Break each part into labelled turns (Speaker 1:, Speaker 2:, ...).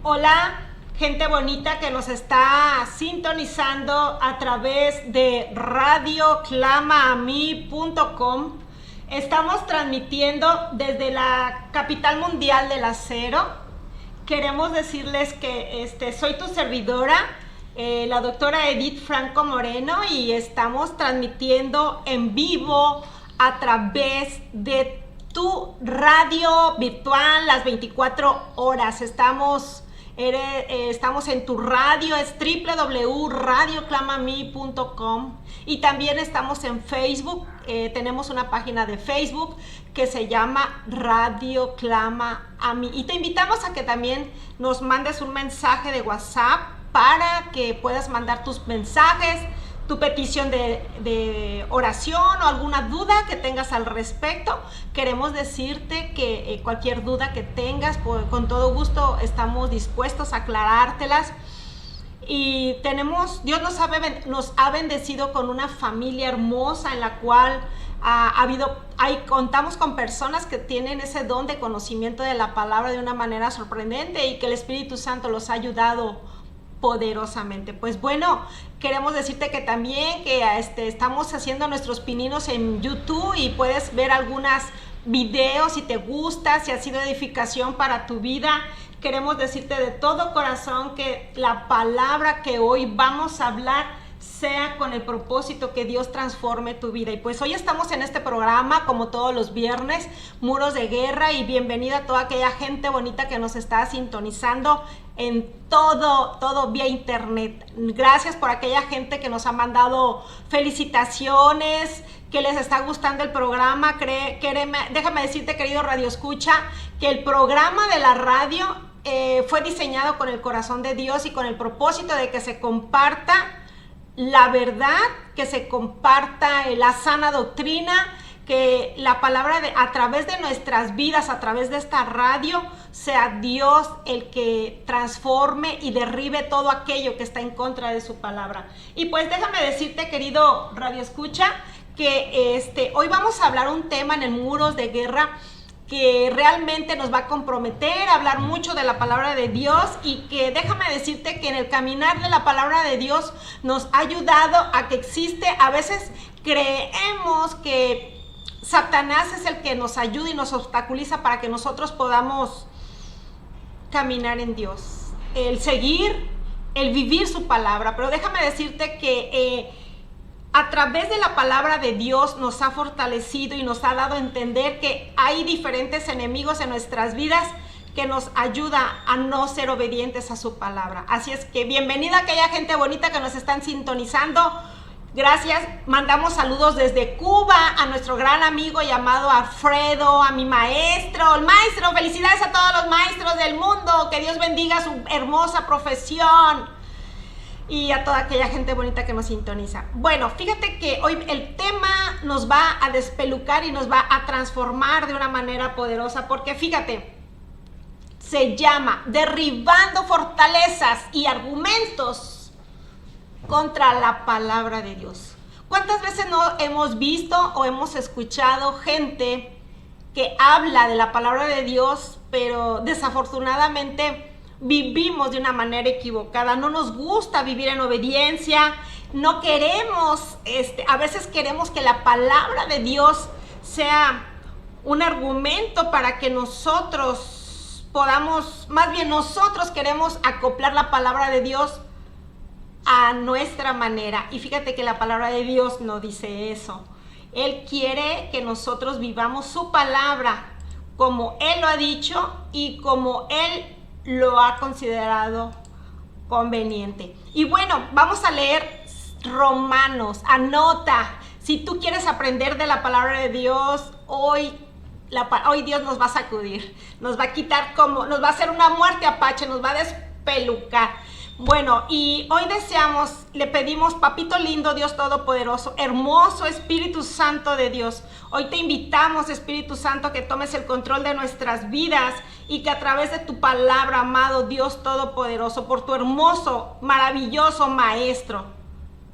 Speaker 1: Hola, gente bonita que nos está sintonizando a través de radioclamaami.com. Estamos transmitiendo desde la capital mundial del acero. Queremos decirles que soy tu servidora, la doctora Edith Franco Moreno, y estamos transmitiendo en vivo a través de tu radio virtual las 24 horas. Estamos en tu radio, es www.radioclamami.com, y también estamos en Facebook. Tenemos una página de Facebook que se llama Radio Clama a mí, y te invitamos a que también nos mandes un mensaje de WhatsApp para que puedas mandar tus mensajes, tu petición de oración o alguna duda que tengas al respecto. Queremos decirte que cualquier duda que tengas, pues, con todo gusto estamos dispuestos a aclarártelas. Y Dios nos ha bendecido con una familia hermosa en la cual contamos con personas que tienen ese don de conocimiento de la palabra de una manera sorprendente, y que el Espíritu Santo los ha ayudado poderosamente. Pues bueno, queremos decirte que también estamos haciendo nuestros pininos en YouTube, y puedes ver algunos videos si te gusta, si ha sido edificación para tu vida. Queremos decirte de todo corazón que la palabra que hoy vamos a hablar sea con el propósito que Dios transforme tu vida. Y pues hoy estamos en este programa, como todos los viernes, Muros de Guerra, y bienvenida a toda aquella gente bonita que nos está sintonizando en todo vía internet. Gracias por aquella gente que nos ha mandado felicitaciones, que les está gustando el programa. Déjame decirte, querido Radio Escucha, que el programa de la radio fue diseñado con el corazón de Dios y con el propósito de que se comparta la verdad, que se comparta la sana doctrina, que la palabra a través de nuestras vidas, a través de esta radio, sea Dios el que transforme y derribe todo aquello que está en contra de su palabra. Y pues déjame decirte, querido Radio Escucha, que hoy vamos a hablar un tema en el Muros de Guerra que realmente nos va a comprometer a hablar mucho de la palabra de Dios, y que déjame decirte que en el caminar de la palabra de Dios nos ha ayudado a que a veces creemos que Satanás es el que nos ayuda y nos obstaculiza para que nosotros podamos caminar en Dios, el vivir su palabra. Pero déjame decirte que a través de la palabra de Dios nos ha fortalecido y nos ha dado a entender que hay diferentes enemigos en nuestras vidas que nos ayuda a no ser obedientes a su palabra. Así es que bienvenida a aquella gente bonita que nos están sintonizando. Gracias. Mandamos saludos desde Cuba a nuestro gran amigo llamado Alfredo, a mi maestro, el maestro. Felicidades a todos los maestros del mundo. Que Dios bendiga su hermosa profesión. Y a toda aquella gente bonita que nos sintoniza. Bueno, fíjate que hoy el tema nos va a despelucar y nos va a transformar de una manera poderosa, porque fíjate, se llama Derribando fortalezas y argumentos contra la palabra de Dios. ¿Cuántas veces no hemos visto o hemos escuchado gente que habla de la palabra de Dios, pero desafortunadamente vivimos de una manera equivocada? No nos gusta vivir en obediencia, no queremos, a veces queremos que la palabra de Dios sea un argumento para que nosotros podamos, más bien nosotros queremos acoplar la palabra de Dios a nuestra manera. Y fíjate que la palabra de Dios no dice eso. Él quiere que nosotros vivamos su palabra como Él lo ha dicho y como Él lo ha considerado conveniente. Y bueno, vamos a leer Romanos. Anota, si tú quieres aprender de la palabra de Dios, hoy Dios nos va a sacudir, nos va a quitar, nos va a hacer una muerte apache, nos va a despelucar. Bueno, y hoy le pedimos, papito lindo, Dios todopoderoso, hermoso Espíritu Santo de Dios, hoy te invitamos, Espíritu Santo, que tomes el control de nuestras vidas, y que a través de tu palabra, amado Dios todopoderoso, por tu hermoso, maravilloso Maestro,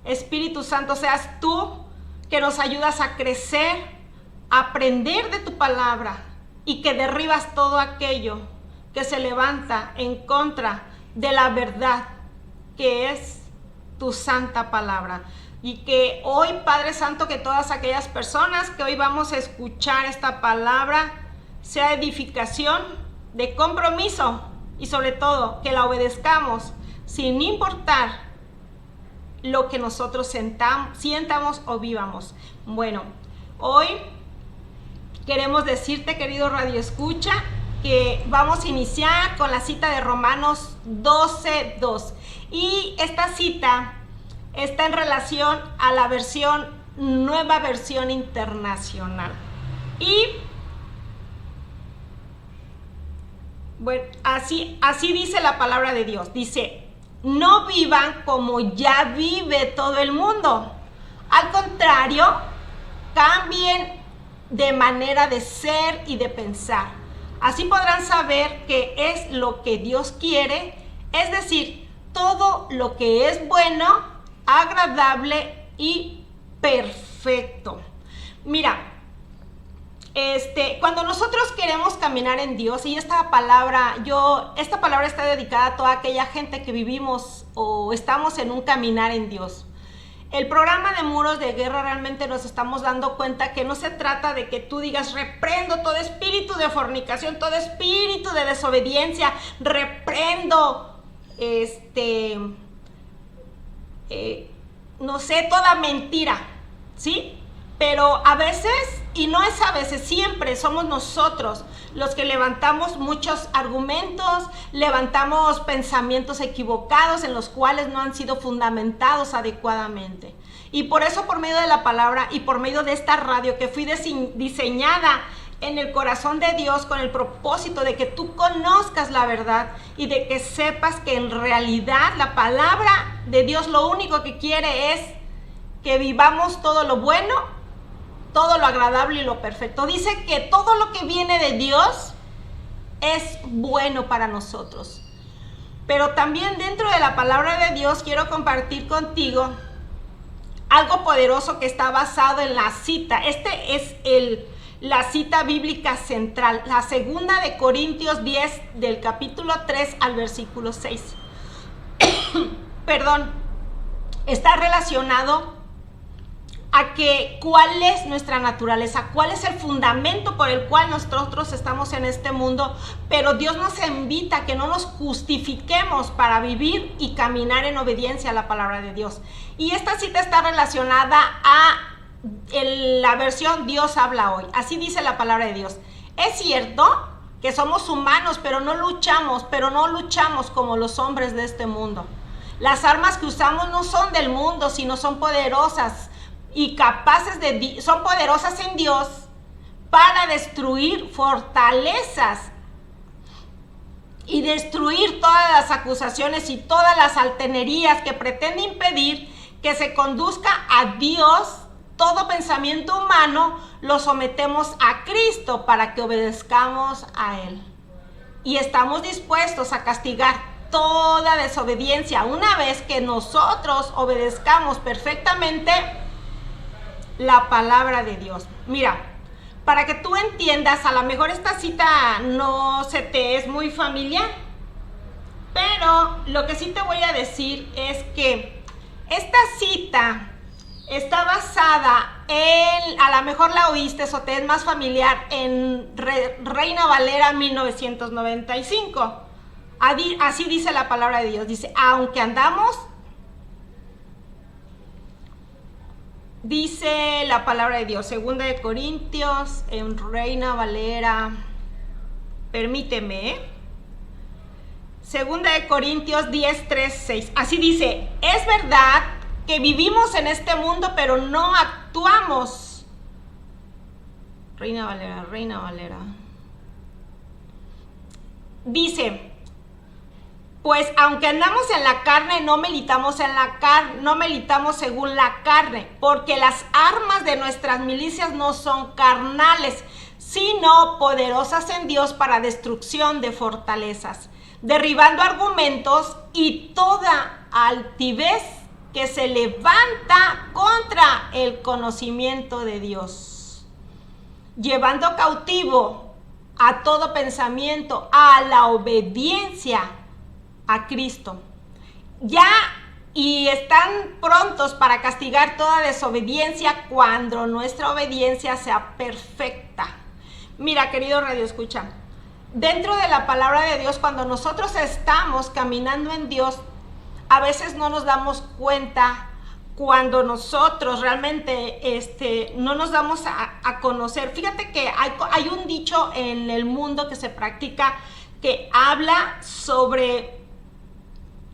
Speaker 1: Espíritu Santo, seas tú que nos ayudas a crecer, a aprender de tu palabra, y que derribas todo aquello que se levanta en contra de la verdad que es tu santa palabra. Y que hoy, Padre Santo, que todas aquellas personas que hoy vamos a escuchar esta palabra sea edificación, de compromiso, y sobre todo que la obedezcamos sin importar lo que nosotros sientamos o vivamos. Bueno, hoy queremos decirte, querido Radio Escucha, que vamos a iniciar con la cita de Romanos 12:2. Y esta cita está en relación a la nueva versión internacional. Y bueno, así dice la palabra de Dios. Dice: no vivan como ya vive todo el mundo. Al contrario, cambien de manera de ser y de pensar. Así podrán saber qué es lo que Dios quiere, es decir, todo lo que es bueno, agradable y perfecto. Mira, cuando nosotros queremos caminar en Dios, y esta palabra está dedicada a toda aquella gente que vivimos o estamos en un caminar en Dios. El programa de Muros de Guerra realmente nos estamos dando cuenta que no se trata de que tú digas: reprendo todo espíritu de fornicación, todo espíritu de desobediencia, reprendo no sé, toda mentira, ¿sí? Pero a veces, y no es a veces, siempre somos nosotros los que levantamos muchos argumentos, levantamos pensamientos equivocados en los cuales no han sido fundamentados adecuadamente. Y por eso, por medio de la palabra y por medio de esta radio que fui diseñada en el corazón de Dios con el propósito de que tú conozcas la verdad y de que sepas que en realidad la palabra de Dios lo único que quiere es que vivamos todo lo bueno, todo lo agradable y lo perfecto. Dice que todo lo que viene de Dios es bueno para nosotros. Pero también dentro de la palabra de Dios quiero compartir contigo algo poderoso que está basado en la cita. La cita bíblica central, la segunda de Corintios 10, del capítulo 3 al versículo 6. Perdón, está relacionado a que cuál es nuestra naturaleza, cuál es el fundamento por el cual nosotros estamos en este mundo, pero Dios nos invita a que no nos justifiquemos para vivir y caminar en obediencia a la palabra de Dios. Y esta cita está relacionada a la versión Dios habla hoy. Así dice la palabra de Dios: es cierto que somos humanos, pero no luchamos como los hombres de este mundo. Las armas que usamos no son del mundo, sino son poderosas y son poderosas en Dios para destruir fortalezas y destruir todas las acusaciones y todas las altanerías que pretenden impedir que se conduzca a Dios. Todo pensamiento humano lo sometemos a Cristo para que obedezcamos a Él. Y estamos dispuestos a castigar toda desobediencia una vez que nosotros obedezcamos perfectamente la palabra de Dios. Mira, para que tú entiendas, a lo mejor esta cita no se te es muy familiar, pero lo que sí te voy a decir es que esta cita está basada a lo mejor la oíste o te es más familiar, en Reina Valera 1995. Así dice la palabra de Dios. Dice: aunque andamos, dice la palabra de Dios, segunda de Corintios, en Reina Valera, permíteme, segunda de Corintios 10, 3, 6. Así dice: es verdad que vivimos en este mundo, pero no actuamos. Reina Valera. Dice: pues aunque andamos en la carne, no militamos según la carne, porque las armas de nuestras milicias no son carnales, sino poderosas en Dios para destrucción de fortalezas, derribando argumentos y toda altivez que se levanta contra el conocimiento de Dios, llevando cautivo a todo pensamiento, a la obediencia a Cristo. Ya, y están prontos para castigar toda desobediencia cuando nuestra obediencia sea perfecta. Mira, querido Radio Escucha, dentro de la palabra de Dios, cuando nosotros estamos caminando en Dios, a veces no nos damos cuenta cuando nosotros realmente no nos damos a conocer. Fíjate que hay un dicho en el mundo que se practica que habla sobre,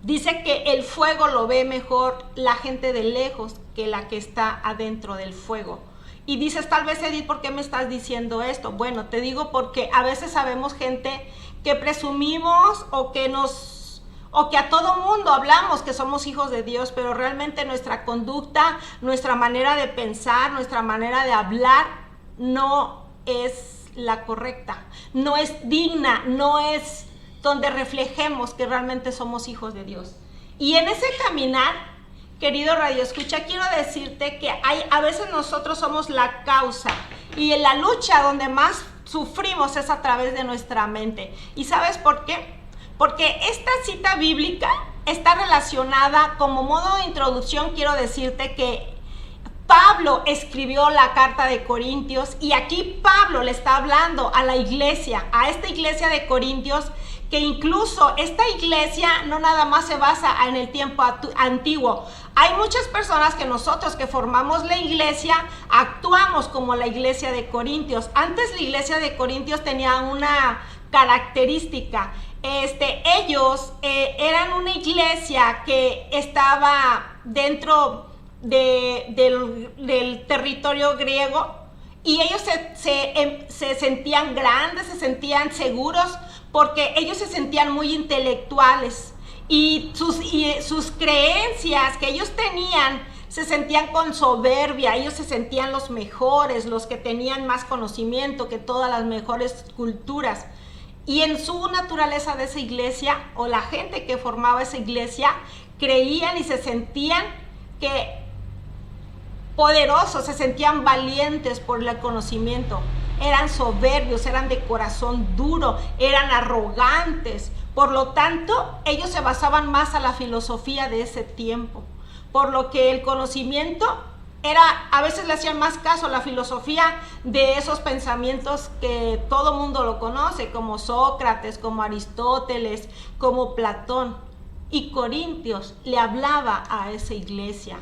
Speaker 1: dice que el fuego lo ve mejor la gente de lejos que la que está adentro del fuego. Y dices, tal vez, Edith, ¿por qué me estás diciendo esto? Bueno, te digo porque a veces sabemos gente que presumimos o que a todo mundo hablamos que somos hijos de Dios, pero realmente nuestra conducta, nuestra manera de pensar, nuestra manera de hablar no es la correcta, no es digna, no es donde reflejemos que realmente somos hijos de Dios. Y en ese caminar, querido Radio Escucha, quiero decirte que a veces nosotros somos la causa, y en la lucha donde más sufrimos es a través de nuestra mente. ¿Y sabes por qué? Porque esta cita bíblica está relacionada, como modo de introducción, quiero decirte que Pablo escribió la carta de Corintios, y aquí Pablo le está hablando a la iglesia, a esta iglesia de Corintios, que incluso esta iglesia no nada más se basa en el tiempo antiguo. Hay muchas personas que nosotros que formamos la iglesia actuamos como la iglesia de Corintios. Antes la iglesia de Corintios tenía una característica. Ellos eran una iglesia que estaba dentro del territorio griego, y ellos se sentían grandes, se sentían seguros, porque ellos se sentían muy intelectuales, y sus creencias que ellos tenían se sentían con soberbia. Ellos se sentían los mejores, los que tenían más conocimiento que todas las mejores culturas. Y en su naturaleza de esa iglesia, o la gente que formaba esa iglesia, creían y se sentían que poderosos, se sentían valientes por el conocimiento. Eran soberbios, eran de corazón duro, eran arrogantes. Por lo tanto, ellos se basaban más a la filosofía de ese tiempo. Por lo que el conocimiento a veces le hacían más caso a la filosofía de esos pensamientos que todo mundo lo conoce, como Sócrates, como Aristóteles, como Platón. Y Corintios le hablaba a esa iglesia.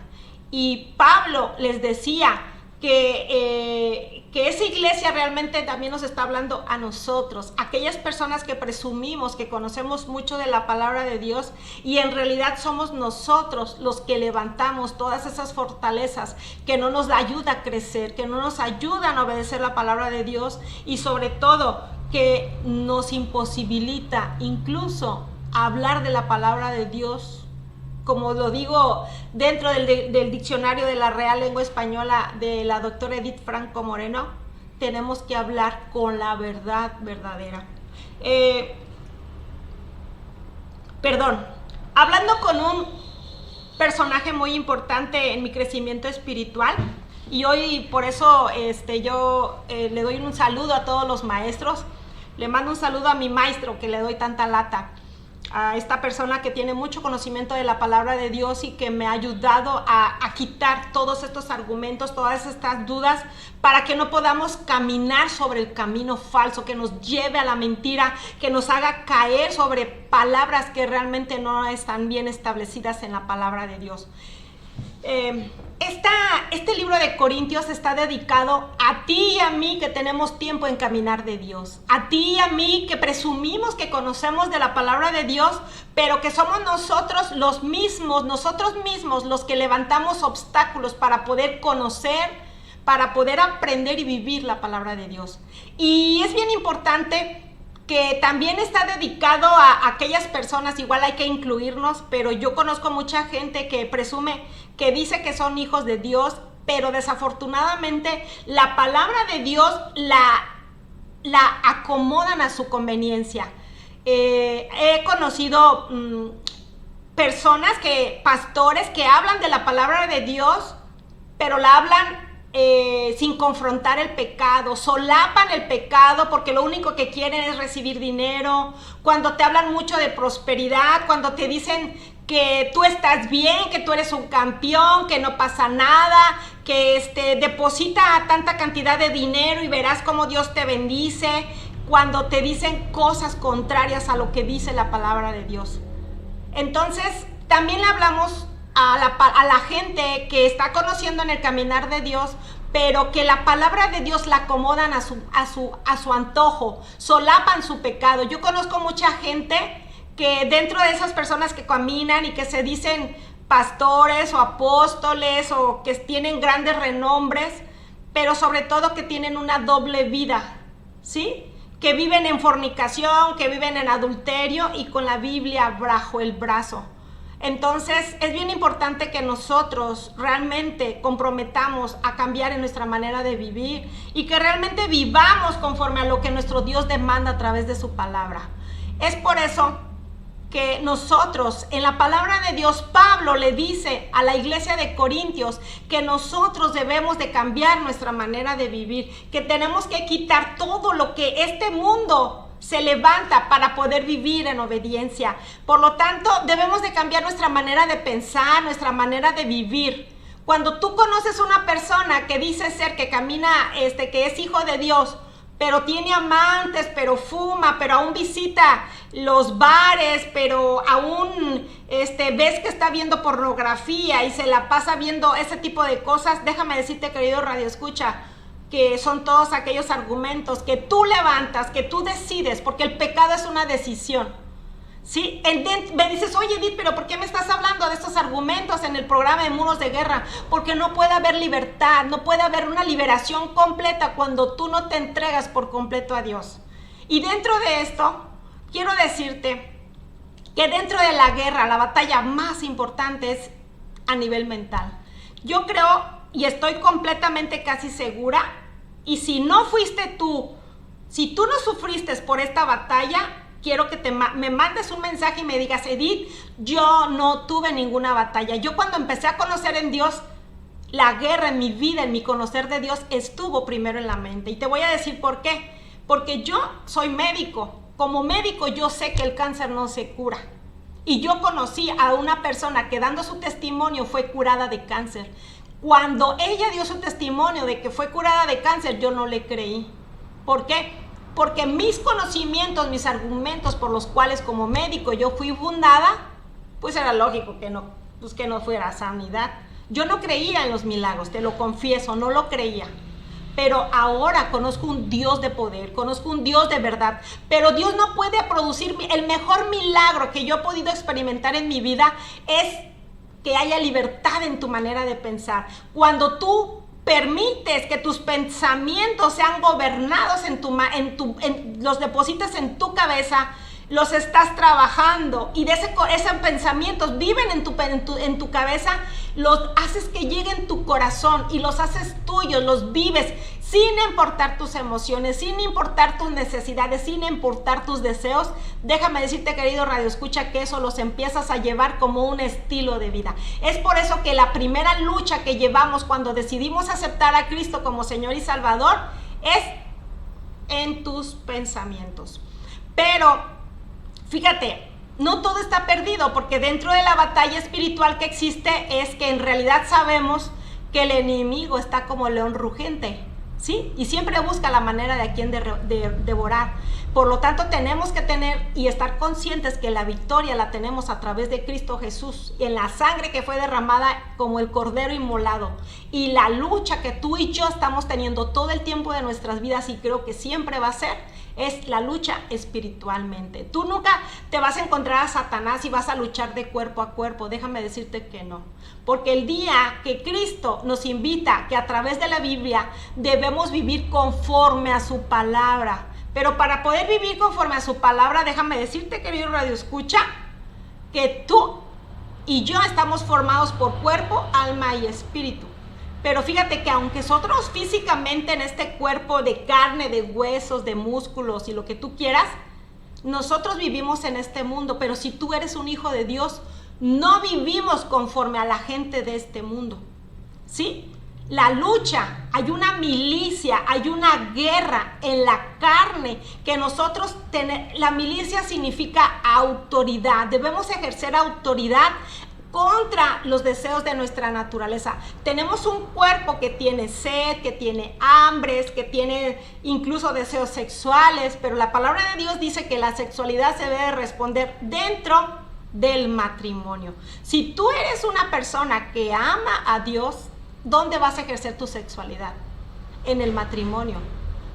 Speaker 1: Y Pablo les decía que esa iglesia realmente también nos está hablando a nosotros, aquellas personas que presumimos que conocemos mucho de la palabra de Dios, y en realidad somos nosotros los que levantamos todas esas fortalezas que no nos ayudan a crecer, que no nos ayudan a obedecer la palabra de Dios, y sobre todo que nos imposibilita incluso hablar de la palabra de Dios. Como lo digo dentro del diccionario de la Real Lengua Española de la doctora Edith Franco Moreno, tenemos que hablar con la verdad verdadera. Hablando con un personaje muy importante en mi crecimiento espiritual, y hoy por eso yo le doy un saludo a todos los maestros. Le mando un saludo a mi maestro, que le doy tanta lata, a esta persona que tiene mucho conocimiento de la palabra de Dios y que me ha ayudado a quitar todos estos argumentos, todas estas dudas, para que no podamos caminar sobre el camino falso que nos lleve a la mentira, que nos haga caer sobre palabras que realmente no están bien establecidas en la palabra de Dios. Este libro de Corintios está dedicado a ti y a mí que tenemos tiempo en caminar de Dios, a ti y a mí que presumimos que conocemos de la palabra de Dios, pero que somos nosotros mismos los que levantamos obstáculos para poder conocer, para poder aprender y vivir la palabra de Dios. Y es bien importante que también está dedicado a aquellas personas, igual hay que incluirnos, pero yo conozco mucha gente que presume, que dice que son hijos de Dios, pero desafortunadamente la palabra de Dios la acomodan a su conveniencia. He conocido personas, pastores que hablan de la palabra de Dios, pero la hablan sin confrontar el pecado, solapan el pecado porque lo único que quieren es recibir dinero, cuando te hablan mucho de prosperidad, cuando te dicen que tú estás bien, que tú eres un campeón, que no pasa nada, que deposita tanta cantidad de dinero y verás cómo Dios te bendice, cuando te dicen cosas contrarias a lo que dice la palabra de Dios. Entonces, también le hablamos a la gente que está conociendo en el caminar de Dios, pero que la palabra de Dios la acomodan a su antojo, solapan su pecado. Yo conozco mucha gente que dentro de esas personas que caminan y que se dicen pastores o apóstoles o que tienen grandes renombres, pero sobre todo que tienen una doble vida, ¿sí? Que viven en fornicación, que viven en adulterio y con la Biblia bajo el brazo. Entonces es bien importante que nosotros realmente comprometamos a cambiar en nuestra manera de vivir y que realmente vivamos conforme a lo que nuestro Dios demanda a través de su palabra. Es por eso que nosotros, en la palabra de Dios, Pablo le dice a la iglesia de Corintios que nosotros debemos de cambiar nuestra manera de vivir, que tenemos que quitar todo lo que este mundo se levanta para poder vivir en obediencia. Por lo tanto, debemos de cambiar nuestra manera de pensar, nuestra manera de vivir. Cuando tú conoces una persona que dice ser, que camina, que es hijo de Dios, pero tiene amantes, pero fuma, pero aún visita los bares, pero aún ves que está viendo pornografía y se la pasa viendo ese tipo de cosas, déjame decirte, querido Radio Escucha, que son todos aquellos argumentos que tú levantas, que tú decides, porque el pecado es una decisión. ¿Sí? Me dices, oye Edith, pero ¿por qué me estás hablando de estos argumentos en el programa de Muros de Guerra? Porque no puede haber libertad, no puede haber una liberación completa cuando tú no te entregas por completo a Dios. Y dentro de esto, quiero decirte que dentro de la guerra, la batalla más importante es a nivel mental. Yo creo y estoy completamente casi segura, y si no fuiste tú, si tú no sufriste por esta batalla, quiero que me mandes un mensaje y me digas, Edith, yo no tuve ninguna batalla. Yo cuando empecé a conocer en Dios, la guerra en mi vida, en mi conocer de Dios, estuvo primero en la mente. Y te voy a decir por qué. Porque yo soy médico. Como médico yo sé que el cáncer no se cura. Y yo conocí a una persona que dando su testimonio fue curada de cáncer. Cuando ella dio su testimonio de que fue curada de cáncer, yo no le creí. ¿Por qué? Porque mis conocimientos, mis argumentos por los cuales como médico yo fui fundada, pues era lógico que no fuera sanidad. Yo no creía en los milagros, te lo confieso, no lo creía. Pero ahora conozco un Dios de poder, conozco un Dios de verdad. Pero Dios no puede producir, el mejor milagro que yo he podido experimentar en mi vida es que haya libertad en tu manera de pensar. Cuando tú permites que tus pensamientos sean gobernados los deposites en tu cabeza, los estás trabajando y de esos pensamientos viven en tu cabeza, los haces que lleguen a tu corazón y los haces tuyos, los vives sin importar tus emociones, sin importar tus necesidades, sin importar tus deseos. Déjame decirte, querido Radio Escucha, que eso los empiezas a llevar como un estilo de vida. Es por eso que la primera lucha que llevamos cuando decidimos aceptar a Cristo como Señor y Salvador es en tus pensamientos. Pero fíjate, no todo está perdido, porque dentro de la batalla espiritual que existe es que en realidad sabemos que el enemigo está como león rugente, ¿sí? Y siempre busca la manera de a quién devorar. Por lo tanto, tenemos que tener y estar conscientes que la victoria la tenemos a través de Cristo Jesús, en la sangre que fue derramada como el cordero inmolado. Y la lucha que tú y yo estamos teniendo todo el tiempo de nuestras vidas, y creo que siempre va a ser, es la lucha espiritualmente. Tú nunca te vas a encontrar a Satanás y vas a luchar de cuerpo a cuerpo. Déjame decirte que no. Porque el día que Cristo nos invita que a través de la Biblia debemos vivir conforme a su palabra. Pero para poder vivir conforme a su palabra, déjame decirte, querido Radio Escucha, que tú y yo estamos formados por cuerpo, alma y espíritu. Pero fíjate que aunque nosotros físicamente en este cuerpo de carne, de huesos, de músculos y lo que tú quieras, nosotros vivimos en este mundo. Pero si tú eres un hijo de Dios, no vivimos conforme a la gente de este mundo, ¿sí? La lucha, hay una milicia, hay una guerra en la carne que nosotros tenemos. La milicia significa autoridad. Debemos ejercer autoridad contra los deseos de nuestra naturaleza. Tenemos un cuerpo que tiene sed, que tiene hambres, que tiene incluso deseos sexuales, pero la palabra de Dios dice que la sexualidad se debe responder dentro del matrimonio. Si tú eres una persona que ama a Dios, ¿dónde vas a ejercer tu sexualidad? En el matrimonio.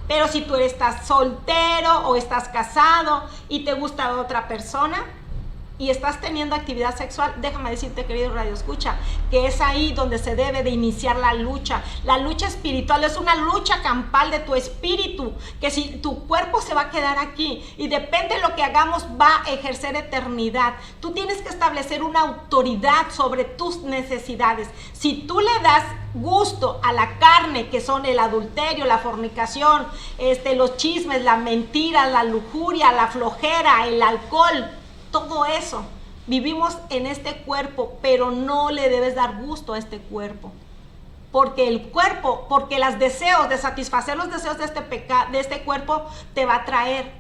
Speaker 1: Pero si tú estás soltero o estás casado y te gusta otra persona y estás teniendo actividad sexual, déjame decirte, querido Radio Escucha, que es ahí donde se debe de iniciar la lucha. La lucha espiritual es una lucha campal de tu espíritu, que si tu cuerpo se va a quedar aquí y depende de lo que hagamos va a ejercer eternidad. Tú tienes que establecer una autoridad sobre tus necesidades. Si tú le das gusto a la carne, que son el adulterio, la fornicación, los chismes, la mentira, la lujuria, la flojera, el alcohol, todo eso, vivimos en este cuerpo, pero no le debes dar gusto a este cuerpo. Porque el cuerpo, porque los deseos de satisfacer los deseos de este cuerpo te va a traer,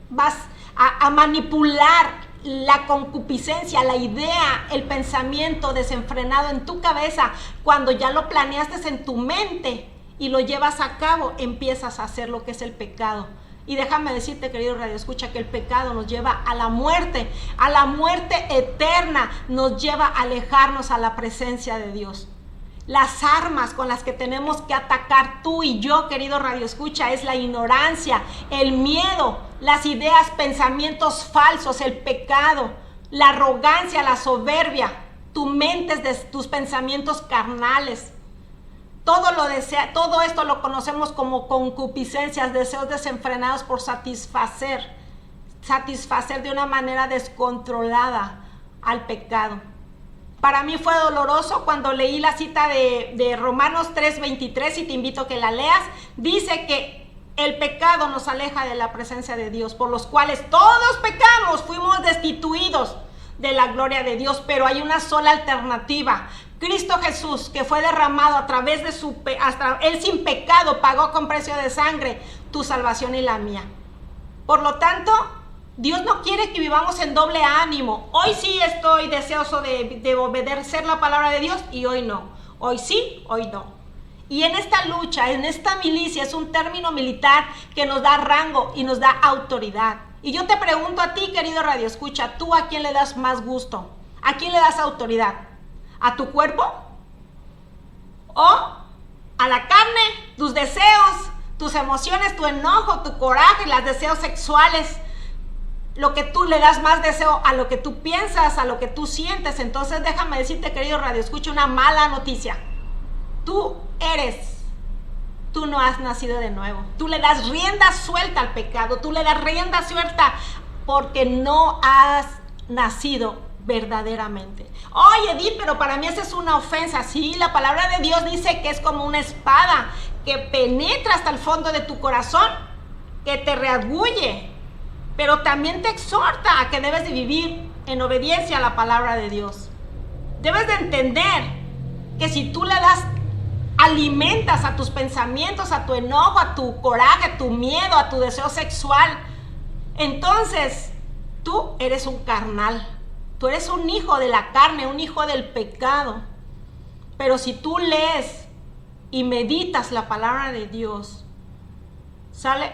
Speaker 1: vas a manipular la concupiscencia, la idea, el pensamiento desenfrenado en tu cabeza. Cuando ya lo planeaste en tu mente y lo llevas a cabo, empiezas a hacer lo que es el pecado. Y déjame decirte, querido Radio Escucha, que el pecado nos lleva a la muerte eterna, nos lleva a alejarnos a la presencia de Dios. Las armas con las que tenemos que atacar tú y yo, querido Radio Escucha, es la ignorancia, el miedo, las ideas, pensamientos falsos, el pecado, la arrogancia, la soberbia, tu mente, tus pensamientos carnales. Todo esto lo conocemos como concupiscencias, deseos desenfrenados por satisfacer de una manera descontrolada al pecado. Para mí fue doloroso cuando leí la cita de Romanos 3:23, y te invito a que la leas. Dice que el pecado nos aleja de la presencia de Dios, por los cuales todos pecamos, fuimos destituidos de la gloria de Dios, pero hay una sola alternativa. Cristo Jesús, que fue derramado a través de él sin pecado pagó con precio de sangre tu salvación y la mía. Por lo tanto, Dios no quiere que vivamos en doble ánimo. Hoy sí estoy deseoso de obedecer la palabra de Dios y hoy no. Hoy sí, hoy no. Y en esta lucha, en esta milicia, es un término militar que nos da rango y nos da autoridad. Y yo te pregunto a ti, querido Radio Escucha, ¿tú a quién le das más gusto? ¿A quién le das autoridad? ¿A tu cuerpo? ¿O a la carne? ¿Tus deseos, tus emociones, tu enojo, tu coraje, los deseos sexuales? Lo que tú le das más deseo a lo que tú piensas, a lo que tú sientes. Entonces déjame decirte, querido Radio Escucha, una mala noticia. Tú no has nacido de nuevo. Tú le das rienda suelta al pecado. Tú le das rienda suelta porque no has nacido verdaderamente. Oye, Edith, pero para mí esa es una ofensa. Sí, la palabra de Dios dice que es como una espada que penetra hasta el fondo de tu corazón, que te redarguye, pero también te exhorta a que debes de vivir en obediencia a la palabra de Dios. Debes de entender que si tú le das, alimentas a tus pensamientos, a tu enojo, a tu coraje, a tu miedo, a tu deseo sexual, entonces tú eres un carnal. Tú eres un hijo de la carne, un hijo del pecado. Pero si tú lees y meditas la palabra de Dios, ¿sale?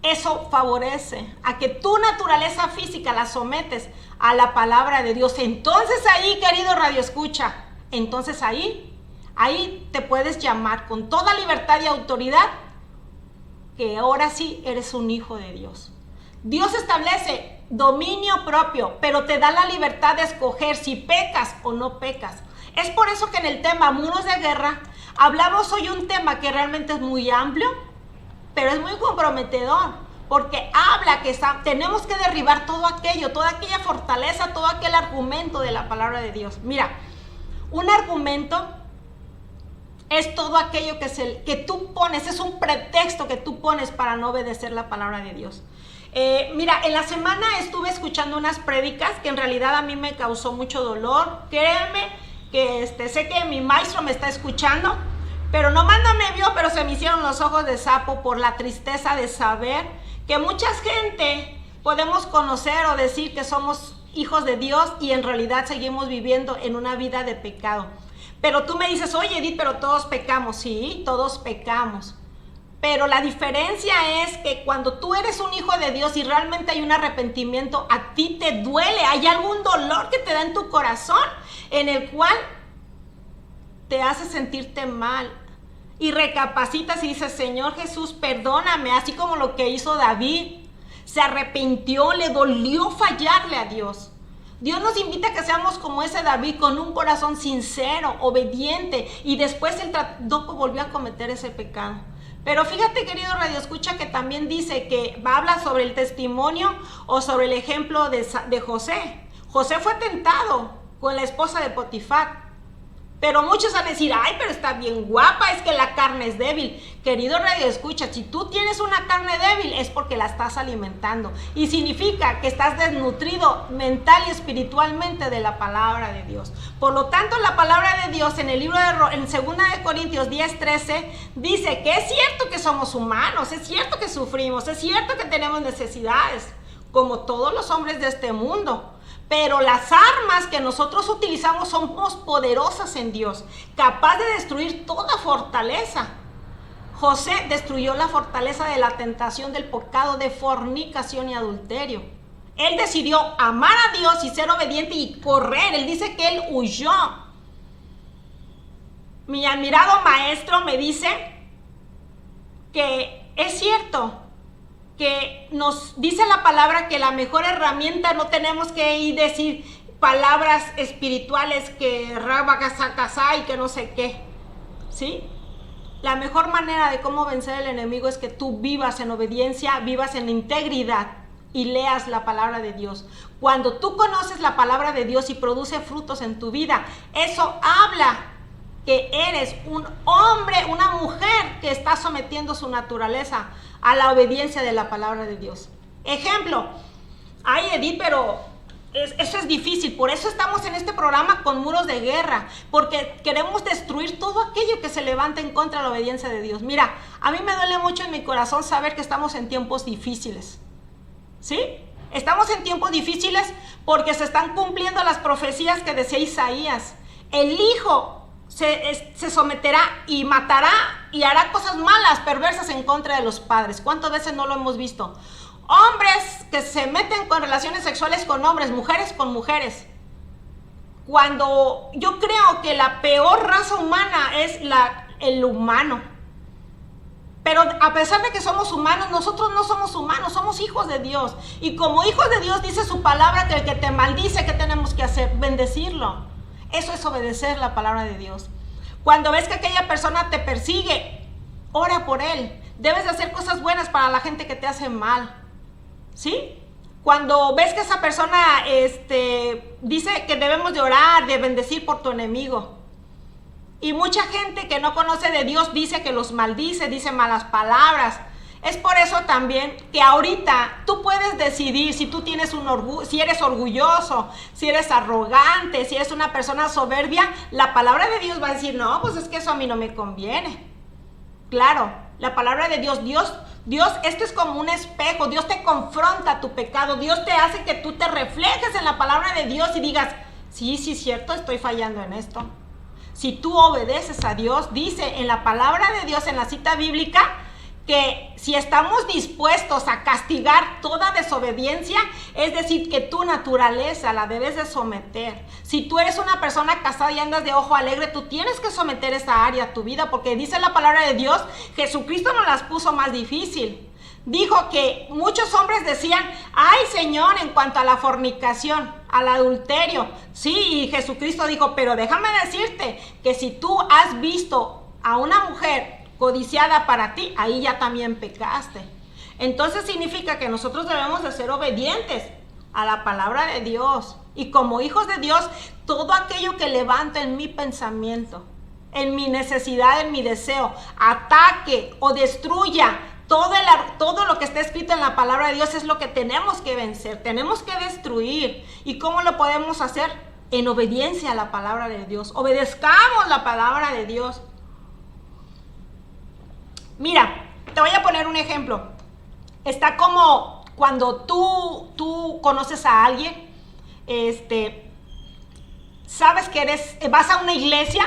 Speaker 1: Eso favorece a que tu naturaleza física la sometes a la palabra de Dios. Entonces ahí, querido Radio Escucha, entonces ahí te puedes llamar con toda libertad y autoridad que ahora sí eres un hijo de Dios. Dios establece dominio propio, pero te da la libertad de escoger si pecas o no pecas. Es por eso que en el tema Muros de Guerra hablamos hoy un tema que realmente es muy amplio, pero es muy comprometedor, porque habla que tenemos que derribar todo aquello, toda aquella fortaleza, todo aquel argumento de la palabra de Dios. Mira, un argumento es todo aquello que tú pones, es un pretexto que tú pones para no obedecer la palabra de Dios. Mira, en la semana estuve escuchando unas prédicas que en realidad a mí me causó mucho dolor. Créeme que sé que mi maestro me está escuchando, Pero nomás no me vio, pero se me hicieron los ojos de sapo por la tristeza de saber que mucha gente podemos conocer o decir que somos hijos de Dios y en realidad seguimos viviendo en una vida de pecado. Pero tú me dices, oye Edith, pero todos pecamos. Sí, todos pecamos. Pero la diferencia es que cuando tú eres un hijo de Dios y realmente hay un arrepentimiento, a ti te duele, hay algún dolor que te da en tu corazón, en el cual te hace sentirte mal. Y recapacitas y dices, Señor Jesús, perdóname, así como lo que hizo David. Se arrepintió, le dolió fallarle a Dios. Dios nos invita a que seamos como ese David, con un corazón sincero, obediente, y después él no volvió a cometer ese pecado. Pero fíjate, querido Radio Escucha, que también dice que habla sobre el testimonio o sobre el ejemplo de José. José fue tentado con la esposa de Potifar. Pero muchos van a decir, ay, pero está bien guapa, es que la carne es débil. Querido Radio Escucha, si tú tienes una carne débil es porque la estás alimentando. Y significa que estás desnutrido mental y espiritualmente de la palabra de Dios. Por lo tanto, la palabra de Dios en el libro en 2 de Corintios 10:13 dice que es cierto que somos humanos, es cierto que sufrimos, es cierto que tenemos necesidades, como todos los hombres de este mundo. Pero las armas que nosotros utilizamos somos poderosas en Dios, capaz de destruir toda fortaleza. José destruyó la fortaleza de la tentación del pecado de fornicación y adulterio. Él decidió amar a Dios y ser obediente y correr. Él dice que él huyó. Mi admirado maestro me dice que es cierto, que nos dice la palabra que la mejor herramienta, no tenemos que ir decir palabras espirituales que rabagasacasá y que no sé qué, ¿sí? La mejor manera de cómo vencer al enemigo es que tú vivas en obediencia, vivas en integridad y leas la palabra de Dios. Cuando tú conoces la palabra de Dios y produce frutos en tu vida, eso habla que eres un hombre, una mujer que está sometiendo su naturaleza a la obediencia de la palabra de Dios. Ejemplo, ay Edith, pero eso es difícil, por eso estamos en este programa con muros de guerra, porque queremos destruir todo aquello que se levanta en contra de la obediencia de Dios. Mira, a mí me duele mucho en mi corazón saber que estamos en tiempos difíciles, ¿sí? Estamos en tiempos difíciles porque se están cumpliendo las profecías que decía Isaías. El hijo se someterá y matará y hará cosas malas, perversas en contra de los padres. ¿Cuántas veces no lo hemos visto? Hombres que se meten con relaciones sexuales con hombres, mujeres con mujeres. Cuando yo creo que la peor raza humana es el humano. Pero a pesar de que somos humanos, nosotros no somos humanos, somos hijos de Dios. Y como hijos de Dios dice su palabra que el que te maldice, ¿qué tenemos que hacer? Bendecirlo. Eso es obedecer la palabra de Dios. Cuando ves que aquella persona te persigue, ora por él. Debes de hacer cosas buenas para la gente que te hace mal, ¿sí? Cuando ves que esa persona dice que debemos de orar, de bendecir por tu enemigo. Y mucha gente que no conoce de Dios dice que los maldice, dice malas palabras. Es por eso también que ahorita tú puedes decidir si tú tienes si eres orgulloso, si eres arrogante, si eres una persona soberbia. La palabra de Dios va a decir, no, pues es que eso a mí no me conviene. Claro, la palabra de Dios, esto es como un espejo. Dios te confronta tu pecado. Dios te hace que tú te reflejes en la palabra de Dios y digas, sí, cierto, estoy fallando en esto. Si tú obedeces a Dios, dice en la palabra de Dios, en la cita bíblica, que si estamos dispuestos a castigar toda desobediencia, es decir, que tu naturaleza la debes de someter. Si tú eres una persona casada y andas de ojo alegre, tú tienes que someter esa área a tu vida, porque dice la palabra de Dios, Jesucristo nos las puso más difícil. Dijo que muchos hombres decían, ay Señor, en cuanto a la fornicación, al adulterio. Sí, y Jesucristo dijo, pero déjame decirte que si tú has visto a una mujer codiciada para ti, ahí ya también pecaste. Entonces significa que nosotros debemos de ser obedientes a la palabra de Dios. Y como hijos de Dios, todo aquello que levanta en mi pensamiento, en mi necesidad, en mi deseo, ataque o destruya todo lo que está escrito en la palabra de Dios, es lo que tenemos que vencer, tenemos que destruir. ¿Y cómo lo podemos hacer? En obediencia a la palabra de Dios. Obedezcamos la palabra de Dios. Mira, te voy a poner un ejemplo. Está como cuando tú conoces a alguien, sabes que vas a una iglesia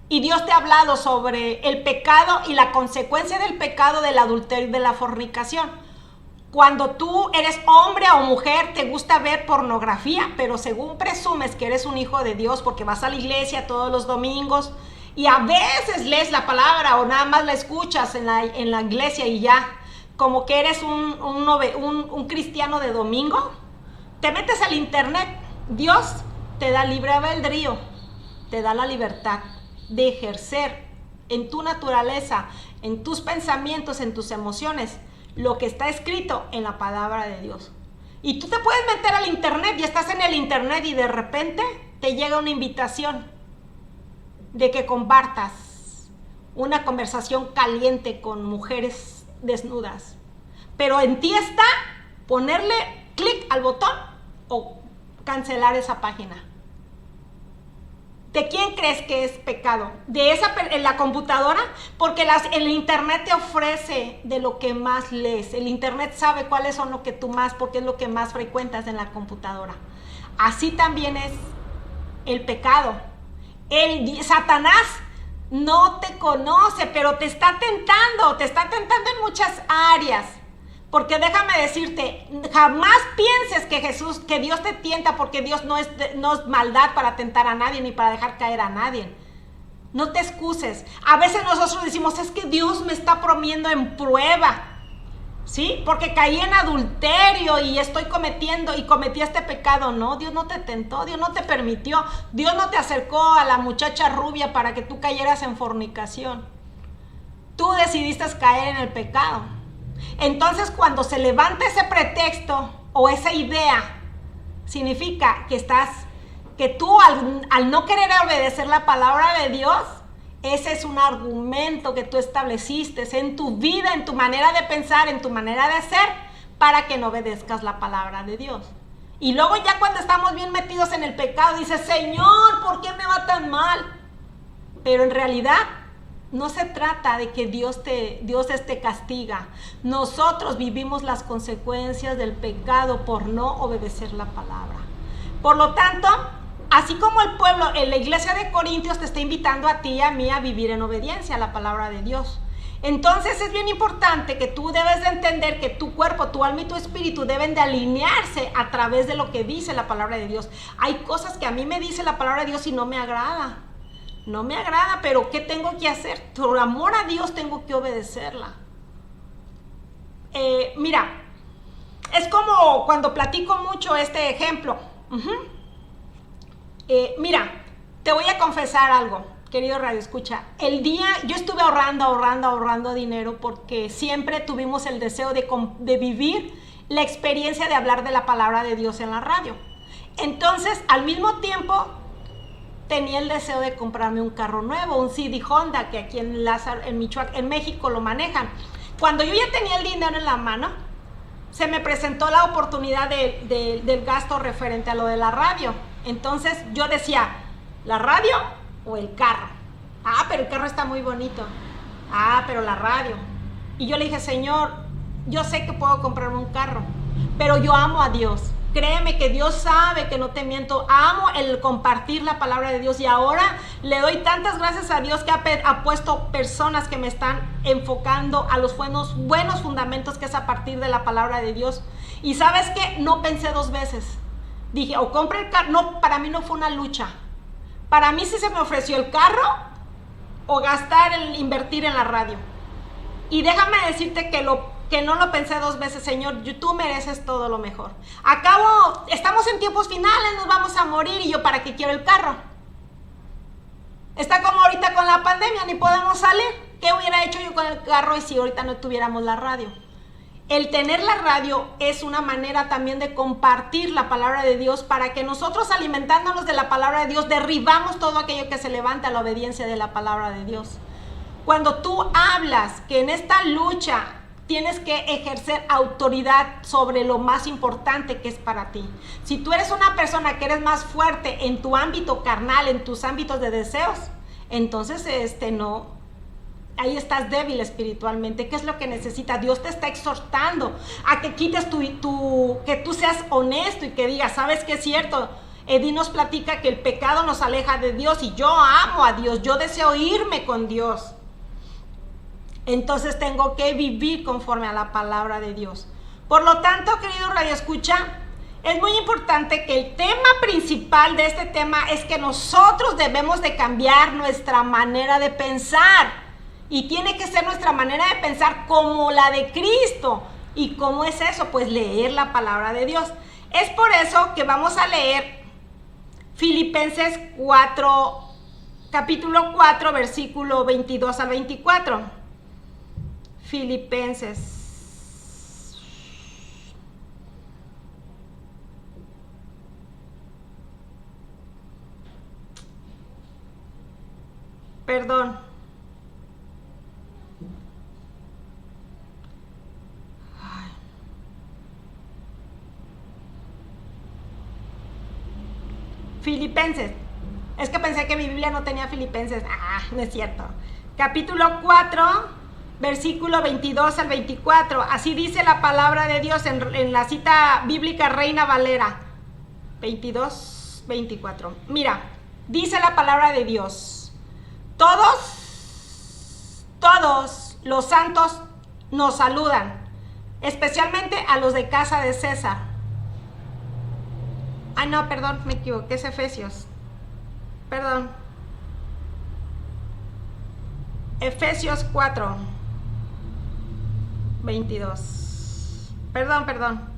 Speaker 1: y Dios te ha hablado sobre el pecado y la consecuencia del pecado del adulterio y de la fornicación. Cuando tú eres hombre o mujer, te gusta ver pornografía, pero según presumes que eres un hijo de Dios porque vas a la iglesia todos los domingos y a veces lees la palabra o nada más la escuchas en la iglesia y ya, como que eres un cristiano de domingo, te metes al internet. Dios te da libre albedrío, te da la libertad de ejercer en tu naturaleza, en tus pensamientos, en tus emociones, lo que está escrito en la palabra de Dios. Y tú te puedes meter al internet y estás en el internet y de repente te llega una invitación de que compartas una conversación caliente con mujeres desnudas. Pero en ti está ponerle clic al botón o cancelar esa página. ¿De quién crees que es pecado? ¿De en la computadora? Porque el internet te ofrece de lo que más lees. El internet sabe cuáles son lo que tú más, porque es lo que más frecuentas en la computadora. Así también es el pecado. Satanás no te conoce, pero te está tentando en muchas áreas. Porque déjame decirte, jamás pienses que Dios te tienta, porque Dios no es maldad para tentar a nadie ni para dejar caer a nadie. No te excuses. A veces nosotros decimos, es que Dios me está poniendo en prueba, ¿sí? Porque caí en adulterio y cometí este pecado. No, Dios no te tentó, Dios no te permitió. Dios no te acercó a la muchacha rubia para que tú cayeras en fornicación. Tú decidiste caer en el pecado. Entonces, cuando se levanta ese pretexto o esa idea, significa que tú al no querer obedecer la palabra de Dios, ese es un argumento que tú estableciste en tu vida, en tu manera de pensar, en tu manera de ser, para que no obedezcas la palabra de Dios. Y luego ya cuando estamos bien metidos en el pecado, dices, Señor, ¿por qué me va tan mal? Pero en realidad no se trata de que Dios te castiga. Nosotros vivimos las consecuencias del pecado por no obedecer la palabra. Por lo tanto, así como el pueblo, en la iglesia de Corintios te está invitando a ti y a mí a vivir en obediencia a la palabra de Dios. Entonces es bien importante que tú debes de entender que tu cuerpo, tu alma y tu espíritu deben de alinearse a través de lo que dice la palabra de Dios. Hay cosas que a mí me dice la palabra de Dios y no me agrada. No me agrada, pero ¿qué tengo que hacer? Por amor a Dios tengo que obedecerla. Mira, es como cuando platico mucho este ejemplo. Mira, te voy a confesar algo, querido Radio Escucha. Yo estuve ahorrando dinero porque siempre tuvimos el deseo de vivir la experiencia de hablar de la palabra de Dios en la radio. Entonces, al mismo tiempo, tenía el deseo de comprarme un carro nuevo, un CD Honda, que aquí en México lo manejan. Cuando yo ya tenía el dinero en la mano, se me presentó la oportunidad del gasto referente a lo de la radio. Entonces yo decía, ¿la radio o el carro? Ah, pero el carro está muy bonito. Ah, pero la radio. Y yo le dije, Señor, yo sé que puedo comprarme un carro, pero yo amo a Dios. Créeme que Dios sabe que no te miento. Amo el compartir la palabra de Dios y ahora le doy tantas gracias a Dios que ha puesto personas que me están enfocando a los buenos fundamentos que es a partir de la palabra de Dios. Y ¿sabes qué? No pensé dos veces. Dije, o compre el carro. No, para mí no fue una lucha. Para mí sí se me ofreció el carro o invertir en la radio. Y déjame decirte que no lo pensé dos veces. Señor, tú mereces todo lo mejor. Estamos en tiempos finales, nos vamos a morir y yo ¿para qué quiero el carro? Está como ahorita con la pandemia, ni podemos salir. ¿Qué hubiera hecho yo con el carro y si ahorita no tuviéramos la radio? El tener la radio es una manera también de compartir la palabra de Dios para que nosotros, alimentándonos de la palabra de Dios, derribamos todo aquello que se levanta a la obediencia de la palabra de Dios. Cuando tú hablas que en esta lucha tienes que ejercer autoridad sobre lo más importante que es para ti. Si tú eres una persona que eres más fuerte en tu ámbito carnal, en tus ámbitos de deseos, entonces no ahí estás débil espiritualmente. ¿Qué es lo que necesitas? Dios te está exhortando a que quites que tú seas honesto y que digas, ¿sabes qué es cierto? Eddie nos platica que el pecado nos aleja de Dios y yo amo a Dios, yo deseo irme con Dios. Entonces tengo que vivir conforme a la palabra de Dios. Por lo tanto, querido Radio Escucha, es muy importante que el tema principal de este tema es que nosotros debemos de cambiar nuestra manera de pensar. Y tiene que ser nuestra manera de pensar como la de Cristo. ¿Y cómo es eso? Pues leer la palabra de Dios. Es por eso que vamos a leer Filipenses 4, capítulo 4, versículo 22 al 24. Filipenses. Perdón. Filipenses. Es que pensé que mi Biblia no tenía Filipenses. No es cierto. Capítulo 4, versículo 22 al 24. Así dice la palabra de Dios en la cita bíblica Reina Valera. 22, 24. Mira, dice la palabra de Dios. Todos los santos nos saludan, especialmente a los de casa de César. No, perdón, me equivoqué, es Efesios. Perdón. Efesios 4, 22. Perdón.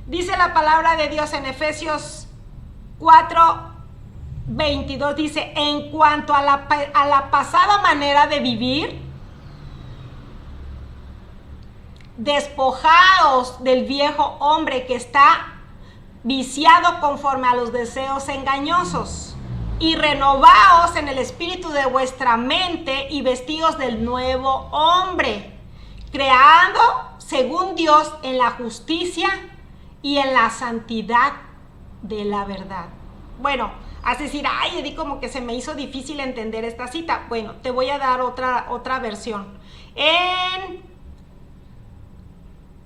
Speaker 1: Dice la palabra de Dios en Efesios 4, 22. Dice, en cuanto a la pasada manera de vivir, despojaos del viejo hombre que está viciado conforme a los deseos engañosos, y renovaos en el espíritu de vuestra mente y vestidos del nuevo hombre, creado según Dios en la justicia y en la santidad de la verdad. Bueno, has decir, Eddie, como que se me hizo difícil entender esta cita. Bueno, te voy a dar otra versión.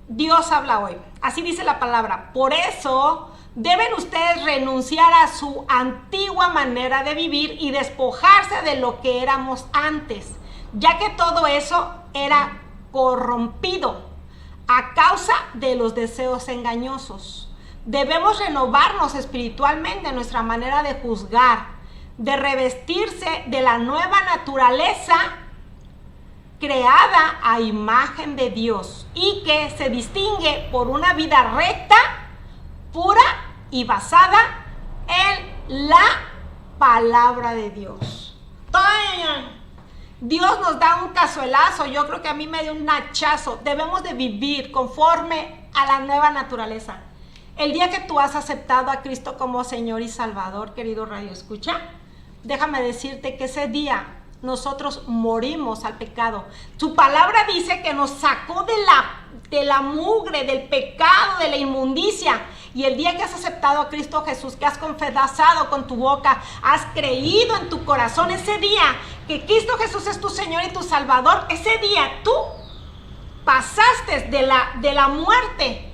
Speaker 1: Dios habla hoy. Así dice la palabra. Por eso deben ustedes renunciar a su antigua manera de vivir y despojarse de lo que éramos antes, ya que todo eso era corrompido a causa de los deseos engañosos. Debemos renovarnos espiritualmente en nuestra manera de juzgar, de revestirse de la nueva naturaleza creada a imagen de Dios y que se distingue por una vida recta, pura y basada en la palabra de Dios. Dios nos da un cazuelazo, yo creo que a mí me dio un hachazo. Debemos de vivir conforme a la nueva naturaleza. El día que tú has aceptado a Cristo como Señor y Salvador, querido Radio Escucha, déjame decirte que ese día nosotros morimos al pecado. Su palabra dice que nos sacó de la mugre, del pecado, de la inmundicia. Y el día que has aceptado a Cristo Jesús, que has confesado con tu boca, has creído en tu corazón, ese día que Cristo Jesús es tu Señor y tu Salvador, ese día tú pasaste de la muerte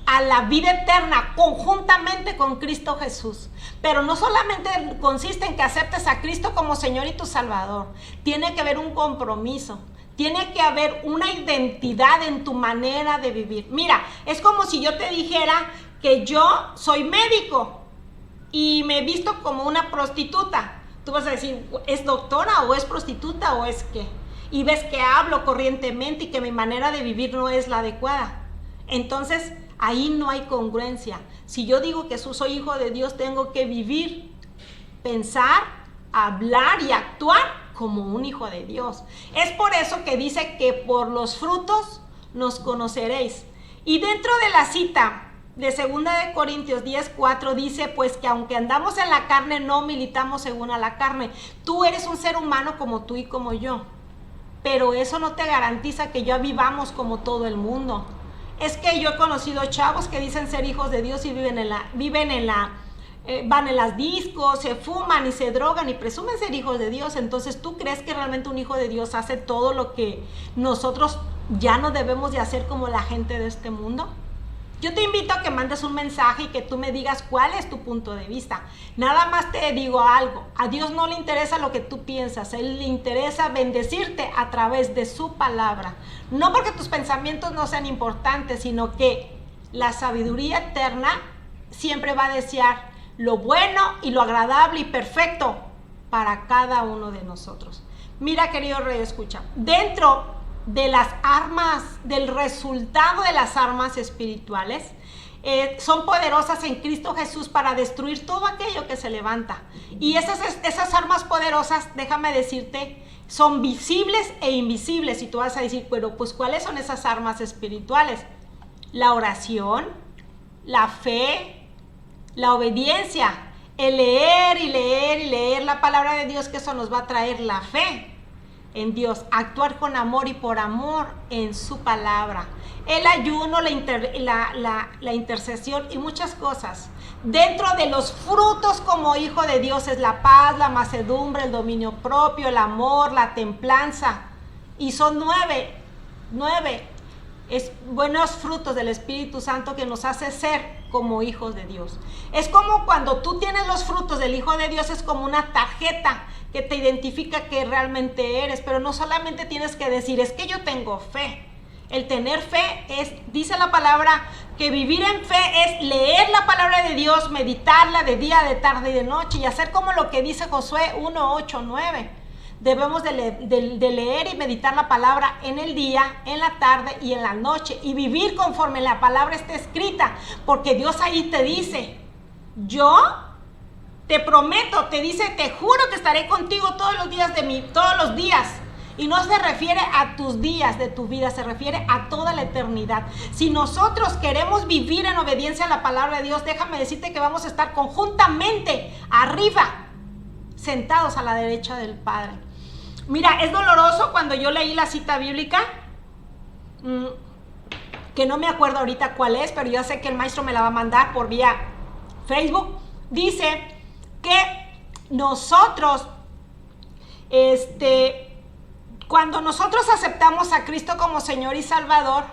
Speaker 1: a la vida eterna conjuntamente con Cristo Jesús. Pero no solamente consiste en que aceptes a Cristo como Señor y tu Salvador. Tiene que haber un compromiso. Tiene que haber una identidad en tu manera de vivir. Mira, es como si yo te dijera que yo soy médico y me he visto como una prostituta. Tú vas a decir, ¿es doctora o es prostituta o es qué? Y ves que hablo corrientemente y que mi manera de vivir no es la adecuada. Entonces, ahí no hay congruencia. Si yo digo que soy hijo de Dios, tengo que vivir, pensar, hablar y actuar como un hijo de Dios. Es por eso que dice que por los frutos nos conoceréis. Y dentro de la cita de 2 de Corintios 10:4 dice, pues que aunque andamos en la carne, no militamos según a la carne. Tú eres un ser humano como tú y como yo. Pero eso no te garantiza que ya vivamos como todo el mundo. Es que yo he conocido chavos que dicen ser hijos de Dios y viven van en las discos, se fuman y se drogan y presumen ser hijos de Dios. Entonces, ¿tú crees que realmente un hijo de Dios hace todo lo que nosotros ya no debemos de hacer como la gente de este mundo? Yo te invito a que mandes un mensaje y que tú me digas cuál es tu punto de vista. Nada más te digo algo, a Dios no le interesa lo que tú piensas, a Él le interesa bendecirte a través de su palabra. No porque tus pensamientos no sean importantes, sino que la sabiduría eterna siempre va a desear lo bueno y lo agradable y perfecto para cada uno de nosotros. Mira, querido rey, escucha, dentro de las armas, del resultado de las armas espirituales, son poderosas en Cristo Jesús para destruir todo aquello que se levanta. Y esas armas poderosas, déjame decirte, son visibles e invisibles. Y tú vas a decir, pero pues ¿cuáles son esas armas espirituales? La oración, la fe, la obediencia, el leer y leer y leer la palabra de Dios, que eso nos va a traer la fe en Dios, actuar con amor y por amor en su palabra, el ayuno, la intercesión y muchas cosas. Dentro de los frutos como hijo de Dios es la paz, la mansedumbre, el dominio propio, el amor, la templanza, y son nueve buenos frutos del Espíritu Santo que nos hace ser como hijos de Dios. Es como cuando tú tienes los frutos del Hijo de Dios, es como una tarjeta que te identifica que realmente eres, pero no solamente tienes que decir, es que yo tengo fe. El tener fe es, dice la palabra, que vivir en fe es leer la palabra de Dios, meditarla de día, de tarde y de noche, y hacer como lo que dice Josué 1, 8, 9. Debemos de leer y meditar la palabra en el día, en la tarde y en la noche, y vivir conforme la palabra está escrita, porque Dios ahí te dice, yo te prometo, te dice, te juro que estaré contigo todos los días todos los días. Y no se refiere a tus días de tu vida, se refiere a toda la eternidad. Si nosotros queremos vivir en obediencia a la palabra de Dios, déjame decirte que vamos a estar conjuntamente arriba, sentados a la derecha del Padre. Mira, es doloroso cuando yo leí la cita bíblica, que no me acuerdo ahorita cuál es, pero yo sé que el maestro me la va a mandar por vía Facebook. Dice que nosotros, cuando nosotros aceptamos a Cristo como Señor y Salvador,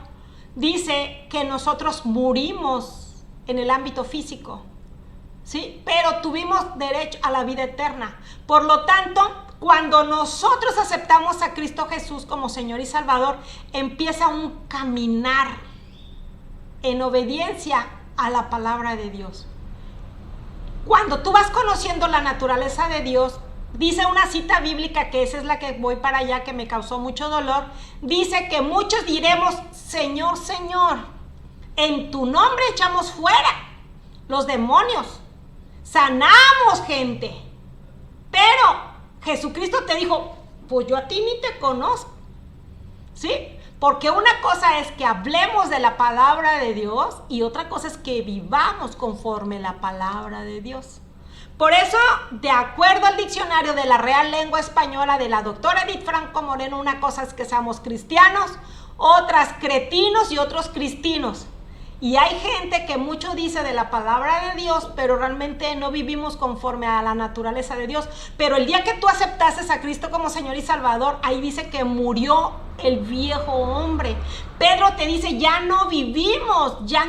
Speaker 1: dice que nosotros murimos en el ámbito físico, ¿sí? Pero tuvimos derecho a la vida eterna. Por lo tanto, cuando nosotros aceptamos a Cristo Jesús como Señor y Salvador, empieza un caminar en obediencia a la palabra de Dios. Cuando tú vas conociendo la naturaleza de Dios, dice una cita bíblica, que esa es la que voy para allá, que me causó mucho dolor, dice que muchos diremos, Señor, Señor, en tu nombre echamos fuera los demonios, sanamos gente, pero Jesucristo te dijo, pues yo a ti ni te conozco, ¿sí? Porque una cosa es que hablemos de la palabra de Dios y otra cosa es que vivamos conforme la palabra de Dios. Por eso, de acuerdo al diccionario de la Real Lengua Española de la doctora Edith Franco Moreno, una cosa es que seamos cristianos, otras cretinos y otros cristinos. Y hay gente que mucho dice de la palabra de Dios, pero realmente no vivimos conforme a la naturaleza de Dios. Pero el día que tú aceptaste a Cristo como Señor y Salvador, ahí dice que murió el viejo hombre. Pedro te dice, ya no vivimos, ya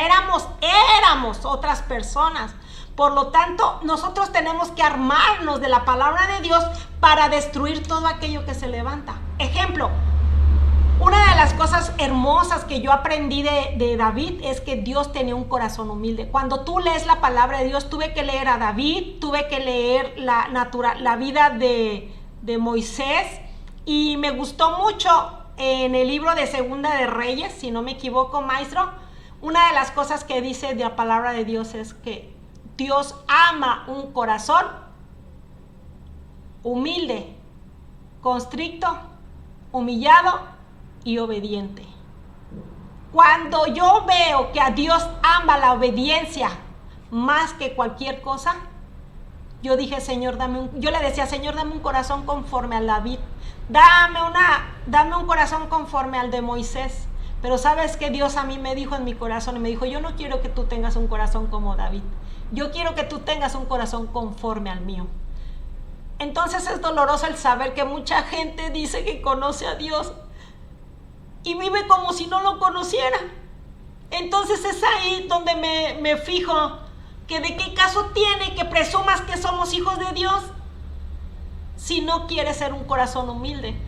Speaker 1: éramos otras personas. Por lo tanto, nosotros tenemos que armarnos de la palabra de Dios para destruir todo aquello que se levanta. Ejemplo, una de las cosas hermosas que yo aprendí de David es que Dios tenía un corazón humilde. Cuando tú lees la palabra de Dios, tuve que leer a David, tuve que leer la vida de Moisés, y me gustó mucho en el libro de Segunda de Reyes, si no me equivoco, maestro. Una de las cosas que dice de la palabra de Dios es que Dios ama un corazón humilde, constricto, humillado y obediente. Cuando yo veo que a Dios ama la obediencia más que cualquier cosa, yo dije, Señor, yo le decía, Señor, dame un corazón conforme a David, dame un corazón conforme al de Moisés, Pero sabes que Dios a mí me dijo en mi corazón, y me dijo, yo no quiero que tú tengas un corazón como David, yo quiero que tú tengas un corazón conforme al mío. Entonces es doloroso el saber que mucha gente dice que conoce a Dios y vive como si no lo conociera. Entonces es ahí donde me fijo, que de qué caso tiene que presumas que somos hijos de Dios si no quieres ser un corazón humilde.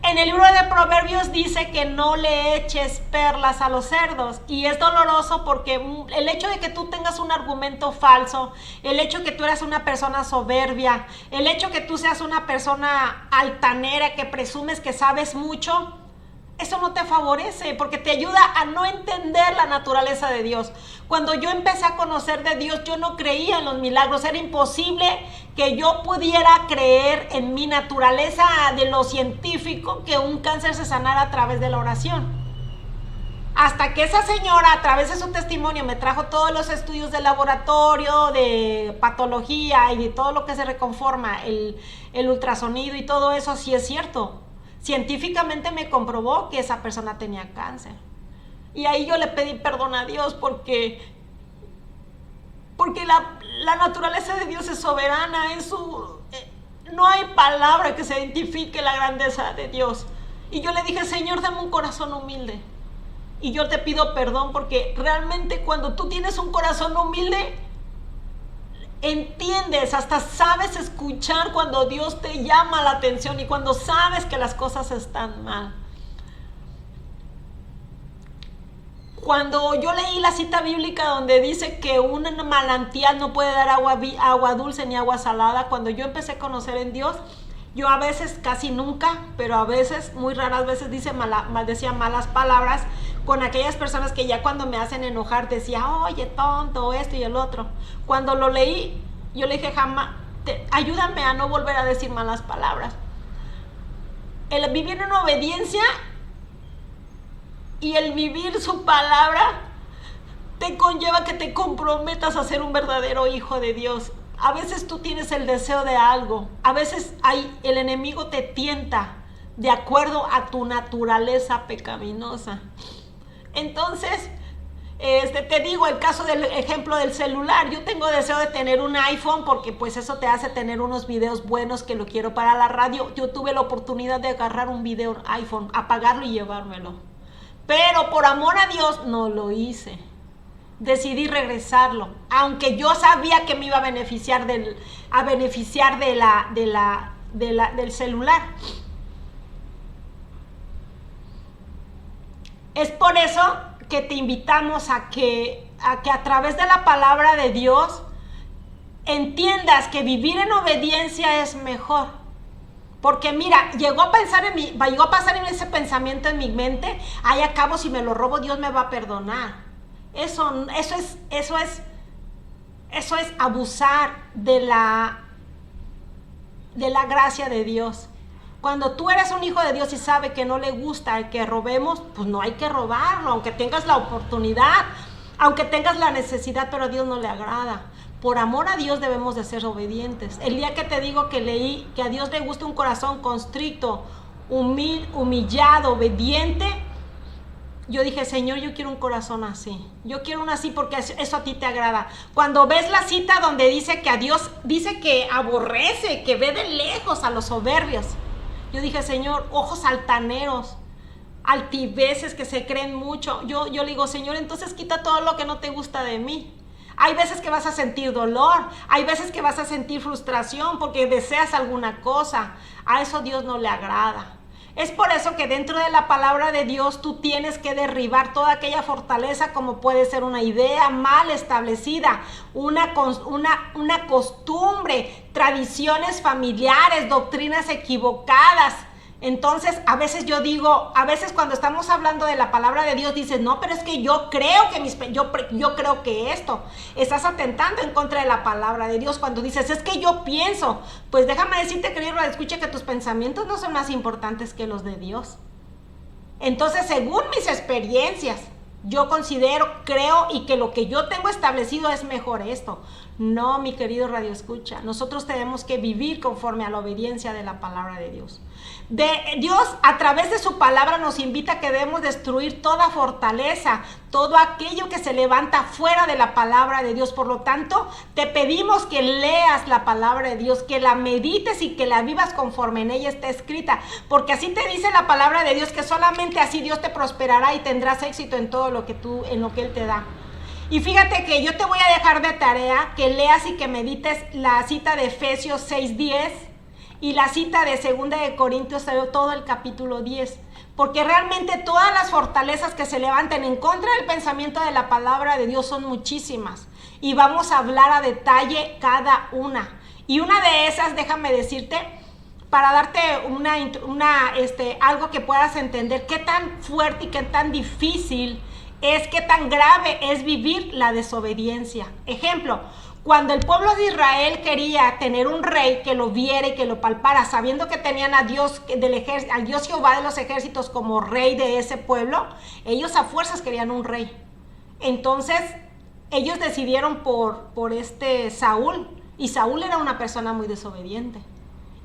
Speaker 1: En el libro de Proverbios dice que no le eches perlas a los cerdos, y es doloroso porque el hecho de que tú tengas un argumento falso, el hecho de que tú eres una persona soberbia, el hecho de que tú seas una persona altanera que presumes que sabes mucho, eso no te favorece porque te ayuda a no entender la naturaleza de Dios. Cuando yo empecé a conocer de Dios, yo no creía en los milagros. Era imposible que yo pudiera creer en mi naturaleza de lo científico, que un cáncer se sanara a través de la oración. Hasta que esa señora, a través de su testimonio, me trajo todos los estudios de laboratorio, de patología y de todo lo que se reconforma, el ultrasonido y todo eso, sí es cierto. Científicamente me comprobó que esa persona tenía cáncer. Y ahí yo le pedí perdón a Dios porque la naturaleza de Dios es soberana, no hay palabra que se identifique la grandeza de Dios. Y yo le dije, Señor, dame un corazón humilde. Y yo te pido perdón porque realmente cuando tú tienes un corazón humilde, entiendes, hasta sabes escuchar cuando Dios te llama la atención y cuando sabes que las cosas están mal. Cuando yo leí la cita bíblica donde dice que un manantial no puede dar agua dulce ni agua salada, cuando yo empecé a conocer en Dios, yo a veces, casi nunca, pero a veces, muy raras veces decía malas palabras con aquellas personas que ya cuando me hacen enojar decía, oye, tonto, esto y el otro. Cuando lo leí, yo le dije, jamás, ayúdame a no volver a decir malas palabras. El vivir en obediencia y el vivir su palabra te conlleva que te comprometas a ser un verdadero hijo de Dios. A veces tú tienes el deseo de algo, a veces el enemigo te tienta de acuerdo a tu naturaleza pecaminosa. Entonces, te digo el caso del ejemplo del celular. Yo tengo deseo de tener un iPhone porque pues eso te hace tener unos videos buenos que lo quiero para la radio. Yo tuve la oportunidad de agarrar un video iPhone, apagarlo y llevármelo. Pero por amor a Dios no lo hice. Decidí regresarlo, aunque yo sabía que me iba a beneficiar del celular. Es por eso que te invitamos a que a través de la palabra de Dios entiendas que vivir en obediencia es mejor. Porque mira, llegó a pasar en ese pensamiento en mi mente, ay, a cabo si me lo robo Dios me va a perdonar. Eso es abusar de la gracia de Dios. Cuando tú eres un hijo de Dios y sabe que no le gusta que robemos, pues no hay que robarlo, aunque tengas la oportunidad, aunque tengas la necesidad, pero a Dios no le agrada. Por amor a Dios debemos de ser obedientes. El día que te digo que leí que a Dios le gusta un corazón constricto, humillado, obediente, yo dije, Señor, yo quiero un corazón así. Yo quiero uno así porque eso a ti te agrada. Cuando ves la cita donde dice que a Dios, dice que aborrece, que ve de lejos a los soberbios. Yo dije, Señor, ojos altaneros, altiveces que se creen mucho. Yo le digo, Señor, entonces quita todo lo que no te gusta de mí. Hay veces que vas a sentir dolor, hay veces que vas a sentir frustración porque deseas alguna cosa. A eso Dios no le agrada. Es por eso que dentro de la palabra de Dios tú tienes que derribar toda aquella fortaleza, como puede ser una idea mal establecida, una costumbre, tradiciones familiares, doctrinas equivocadas. Entonces, a veces yo digo, a veces cuando estamos hablando de la palabra de Dios, dices, no, pero es que yo creo que esto. Estás atentando en contra de la palabra de Dios cuando dices, es que yo pienso. Pues déjame decirte, querido, escucha, que tus pensamientos no son más importantes que los de Dios. Entonces, según mis experiencias, yo creo y que lo que yo tengo establecido es mejor esto. No, mi querido radio escucha, nosotros tenemos que vivir conforme a la obediencia de la palabra de Dios. Dios a través de su palabra nos invita a que debemos destruir toda fortaleza, todo aquello que se levanta fuera de la palabra de Dios. Por lo tanto, te pedimos que leas la palabra de Dios, que la medites y que la vivas conforme en ella está escrita, porque así te dice la palabra de Dios, que solamente así Dios te prosperará y tendrás éxito en todo lo que Él te da. Y fíjate que yo te voy a dejar de tarea que leas y que medites la cita de Efesios 6:10 y la cita de 2 de Corintios, todo el capítulo 10. Porque realmente todas las fortalezas que se levanten en contra del pensamiento de la palabra de Dios son muchísimas. Y vamos a hablar a detalle cada una. Y una de esas, déjame decirte, para darte algo que puedas entender qué tan fuerte y qué tan difícil es, qué tan grave es vivir la desobediencia. Ejemplo, cuando el pueblo de Israel quería tener un rey que lo viera y que lo palpara, sabiendo que tenían a Dios al Dios Jehová de los ejércitos como rey de ese pueblo, ellos a fuerzas querían un rey. Entonces, ellos decidieron por Saúl, y Saúl era una persona muy desobediente.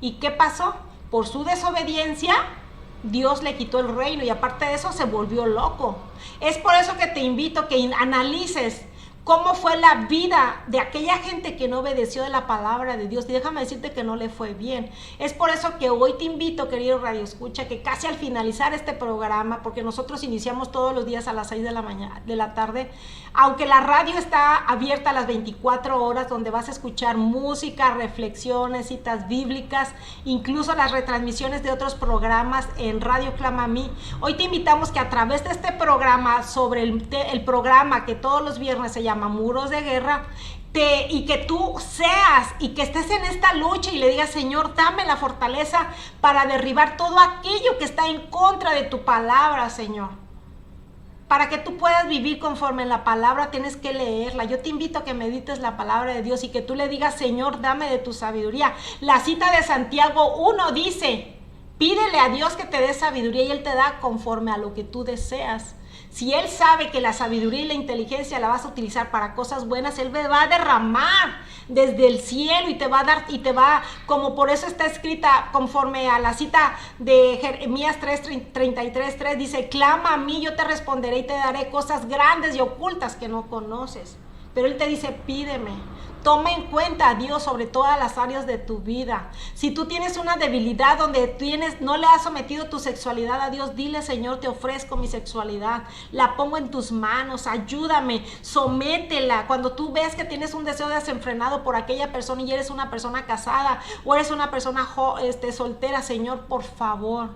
Speaker 1: ¿Y qué pasó? Por su desobediencia, Dios le quitó el reino y aparte de eso se volvió loco. Es por eso que te invito a que analices cómo fue la vida de aquella gente que no obedeció de la palabra de Dios. Y déjame decirte que no le fue bien. Es por eso que hoy te invito, querido Radio Escucha, que casi al finalizar este programa, porque nosotros iniciamos todos los días a las 6 de la tarde, aunque la radio está abierta a las 24 horas, donde vas a escuchar música, reflexiones, citas bíblicas, incluso las retransmisiones de otros programas en Radio Clama a Mí. Hoy te invitamos que a través de este programa, sobre el programa que todos los viernes se llama Muros de Guerra, y que tú seas y que estés en esta lucha y le digas: Señor, dame la fortaleza para derribar todo aquello que está en contra de tu palabra, Señor. Para que tú puedas vivir conforme en la palabra, tienes que leerla. Yo te invito a que medites la palabra de Dios y que tú le digas: Señor, dame de tu sabiduría. La cita de Santiago 1 dice: pídele a Dios que te dé sabiduría y Él te da conforme a lo que tú deseas. Si Él sabe que la sabiduría y la inteligencia la vas a utilizar para cosas buenas, Él va a derramar desde el cielo y te va a dar, como por eso está escrita conforme a la cita de Jeremías 33:3, dice: clama a mí, yo te responderé y te daré cosas grandes y ocultas que no conoces. Pero Él te dice: pídeme. Toma en cuenta a Dios sobre todas las áreas de tu vida. Si tú tienes una debilidad donde no le has sometido tu sexualidad a Dios, dile: Señor, te ofrezco mi sexualidad, la pongo en tus manos, ayúdame, sométela. Cuando tú ves que tienes un deseo desenfrenado por aquella persona y eres una persona casada o eres una persona soltera, Señor, por favor,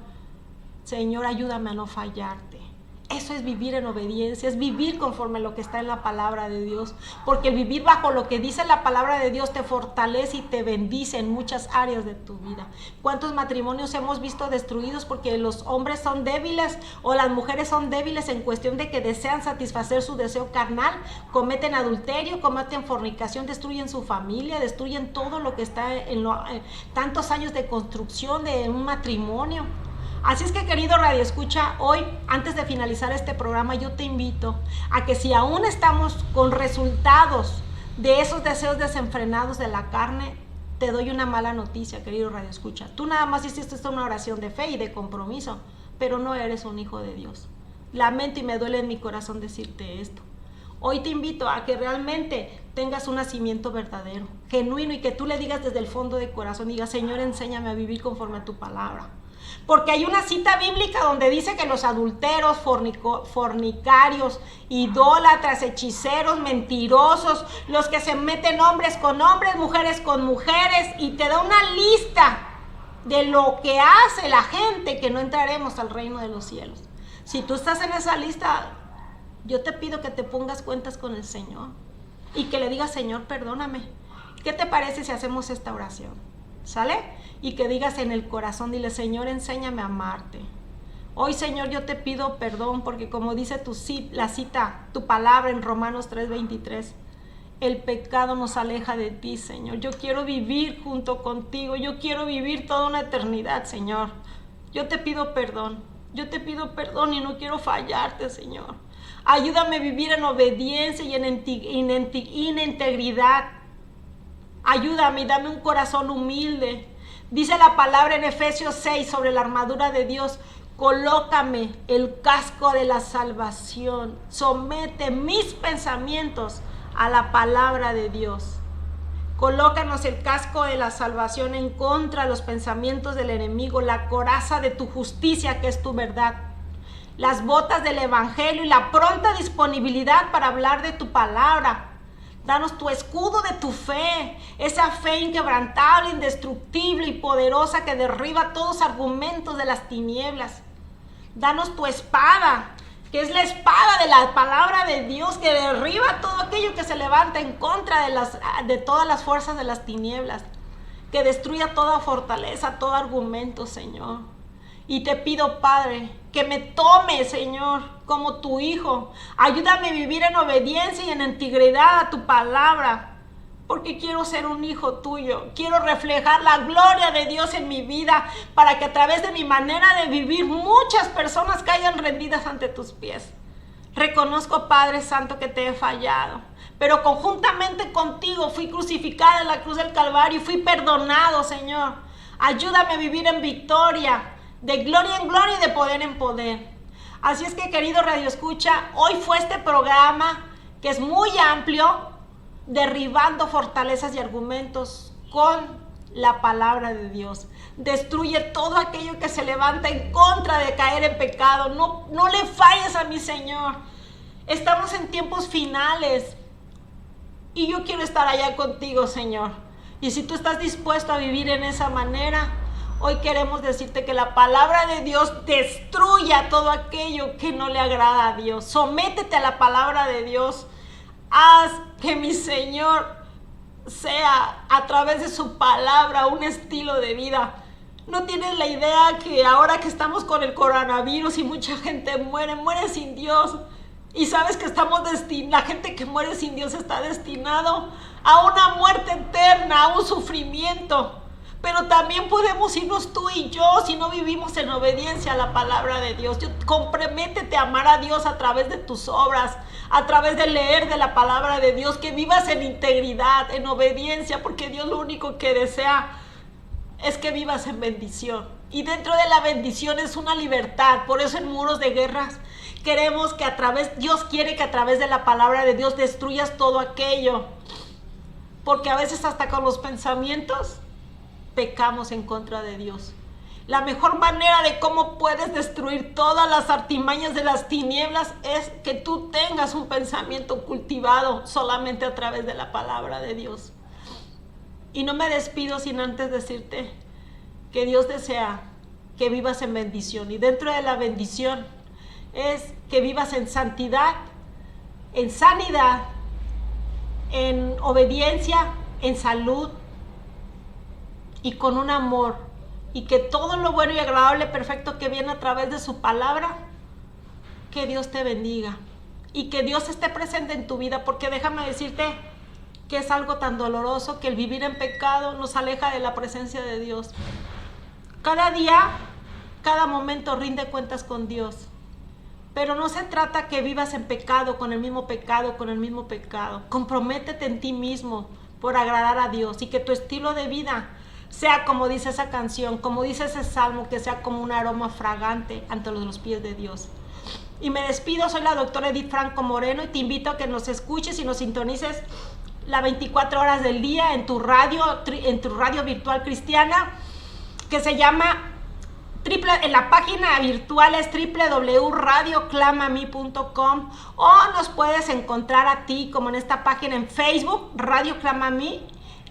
Speaker 1: Señor, ayúdame a no fallarte. Eso es vivir en obediencia, es vivir conforme a lo que está en la palabra de Dios, porque el vivir bajo lo que dice la palabra de Dios te fortalece y te bendice en muchas áreas de tu vida. ¿Cuántos matrimonios hemos visto destruidos porque los hombres son débiles o las mujeres son débiles en cuestión de que desean satisfacer su deseo carnal? Cometen adulterio, cometen fornicación, destruyen su familia, destruyen todo lo que está en tantos años de construcción de un matrimonio. Así es que, querido Radio Escucha, hoy, antes de finalizar este programa, yo te invito a que si aún estamos con resultados de esos deseos desenfrenados de la carne, te doy una mala noticia, querido Radio Escucha. Tú nada más hiciste una oración de fe y de compromiso, pero no eres un hijo de Dios. Lamento y me duele en mi corazón decirte esto. Hoy te invito a que realmente tengas un nacimiento verdadero, genuino, y que tú le digas desde el fondo de corazón, digas: Señor, enséñame a vivir conforme a tu palabra. Porque hay una cita bíblica donde dice que los adulteros, fornicarios, idólatras, hechiceros, mentirosos, los que se meten hombres con hombres, mujeres con mujeres, y te da una lista de lo que hace la gente, que no entraremos al reino de los cielos. Si tú estás en esa lista, yo te pido que te pongas cuentas con el Señor y que le digas: Señor, perdóname. ¿Qué te parece si hacemos esta oración? ¿Sale? Y que digas en el corazón, dile: Señor, enséñame a amarte. Hoy, Señor, yo te pido perdón porque, como dice tu palabra en Romanos 3:23, el pecado nos aleja de ti, Señor. Yo quiero vivir junto contigo, yo quiero vivir toda una eternidad, Señor. Yo te pido perdón y no quiero fallarte, Señor. Ayúdame a vivir en obediencia y en integridad. Ayúdame y dame un corazón humilde. Dice la palabra en Efesios 6 sobre la armadura de Dios: colócame el casco de la salvación, somete mis pensamientos a la palabra de Dios. Colócanos el casco de la salvación en contra de los pensamientos del enemigo, la coraza de tu justicia, que es tu verdad, las botas del evangelio y la pronta disponibilidad para hablar de tu palabra. Danos tu escudo de tu fe, esa fe inquebrantable, indestructible y poderosa que derriba todos los argumentos de las tinieblas. Danos tu espada, que es la espada de la palabra de Dios, que derriba todo aquello que se levanta en contra de todas las fuerzas de las tinieblas, que destruya toda fortaleza, todo argumento, Señor. Y te pido, Padre, que me tome, Señor, como tu hijo. Ayúdame a vivir en obediencia y en integridad a tu palabra, porque quiero ser un hijo tuyo. Quiero reflejar la gloria de Dios en mi vida, para que a través de mi manera de vivir muchas personas caigan rendidas ante tus pies. Reconozco, Padre Santo, que te he fallado, pero conjuntamente contigo fui crucificada en la cruz del Calvario y fui perdonado, Señor. Ayúdame a vivir en victoria, de gloria en gloria y de poder en poder. Así es que, querido Radio Escucha, hoy fue este programa que es muy amplio, derribando fortalezas y argumentos con la palabra de Dios. Destruye todo aquello que se levanta en contra de caer en pecado. No le falles a mi Señor. Estamos en tiempos finales y yo quiero estar allá contigo, Señor. Y si tú estás dispuesto a vivir en esa manera, hoy queremos decirte que la palabra de Dios destruya todo aquello que no le agrada a Dios. Sométete a la palabra de Dios. Haz que mi Señor sea, a través de su palabra, un estilo de vida. No tienes la idea que ahora que estamos con el coronavirus y mucha gente muere sin Dios. Y sabes que la gente que muere sin Dios está destinado a una muerte eterna, a un sufrimiento. Pero también podemos irnos tú y yo si no vivimos en obediencia a la palabra de Dios. Comprométete a amar a Dios a través de tus obras, a través de leer de la palabra de Dios, que vivas en integridad, en obediencia, porque Dios lo único que desea es que vivas en bendición. Y dentro de la bendición es una libertad. Por eso en Muros de Guerras queremos que Dios quiere que a través de la palabra de Dios destruyas todo aquello. Porque a veces hasta con los pensamientos pecamos en contra de Dios. La mejor manera de cómo puedes destruir todas las artimañas de las tinieblas es que tú tengas un pensamiento cultivado solamente a través de la palabra de Dios. Y no me despido sin antes decirte que Dios desea que vivas en bendición. Y dentro de la bendición es que vivas en santidad, en sanidad, en obediencia, en salud, y con un amor, y que todo lo bueno y agradable, perfecto que viene a través de su palabra, que Dios te bendiga y que Dios esté presente en tu vida, porque déjame decirte que es algo tan doloroso que el vivir en pecado nos aleja de la presencia de Dios. Cada día, cada momento rinde cuentas con Dios, pero no se trata que vivas en pecado, con el mismo pecado, con el mismo pecado. Comprométete en ti mismo por agradar a Dios, y que tu estilo de vida sea como dice esa canción, como dice ese salmo, que sea como un aroma fragante ante los pies de Dios. Y me despido, soy la doctora Edith Franco Moreno, y te invito a que nos escuches y nos sintonices las 24 horas del día en tu radio virtual cristiana, que se llama, en la página virtual es www.radioclamami.com, o nos puedes encontrar a ti como en esta página en Facebook, Radio Clama a Mí.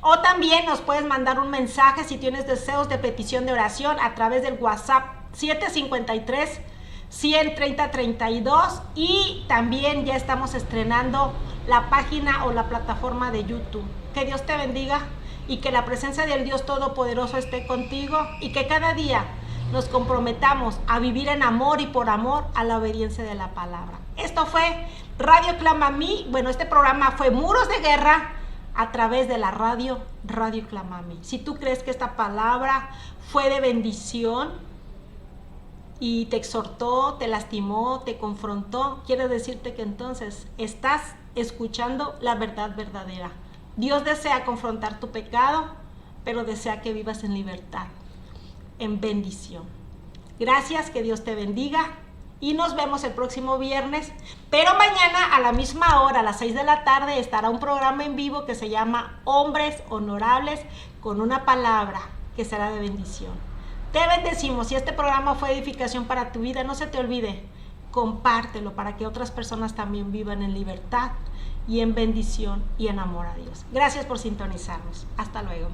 Speaker 1: O también nos puedes mandar un mensaje si tienes deseos de petición de oración a través del WhatsApp 753-130-32. Y también ya estamos estrenando la página o la plataforma de YouTube. Que Dios te bendiga y que la presencia del Dios Todopoderoso esté contigo, y que cada día nos comprometamos a vivir en amor y por amor a la obediencia de la palabra. Esto fue Radio Clama a Mí. Bueno, este programa fue Muros de Guerra, a través de la Radio Clama a Mí. Si tú crees que esta palabra fue de bendición y te exhortó, te lastimó, te confrontó, quiero decirte que entonces estás escuchando la verdad verdadera. Dios desea confrontar tu pecado, pero desea que vivas en libertad, en bendición. Gracias, que Dios te bendiga y nos vemos el próximo viernes, pero mañana a la misma hora, a las 6 de la tarde, estará un programa en vivo que se llama Hombres Honorables, con una palabra que será de bendición. Te bendecimos. Si este programa fue edificación para tu vida, no se te olvide, compártelo para que otras personas también vivan en libertad y en bendición y en amor a Dios. Gracias por sintonizarnos. Hasta luego.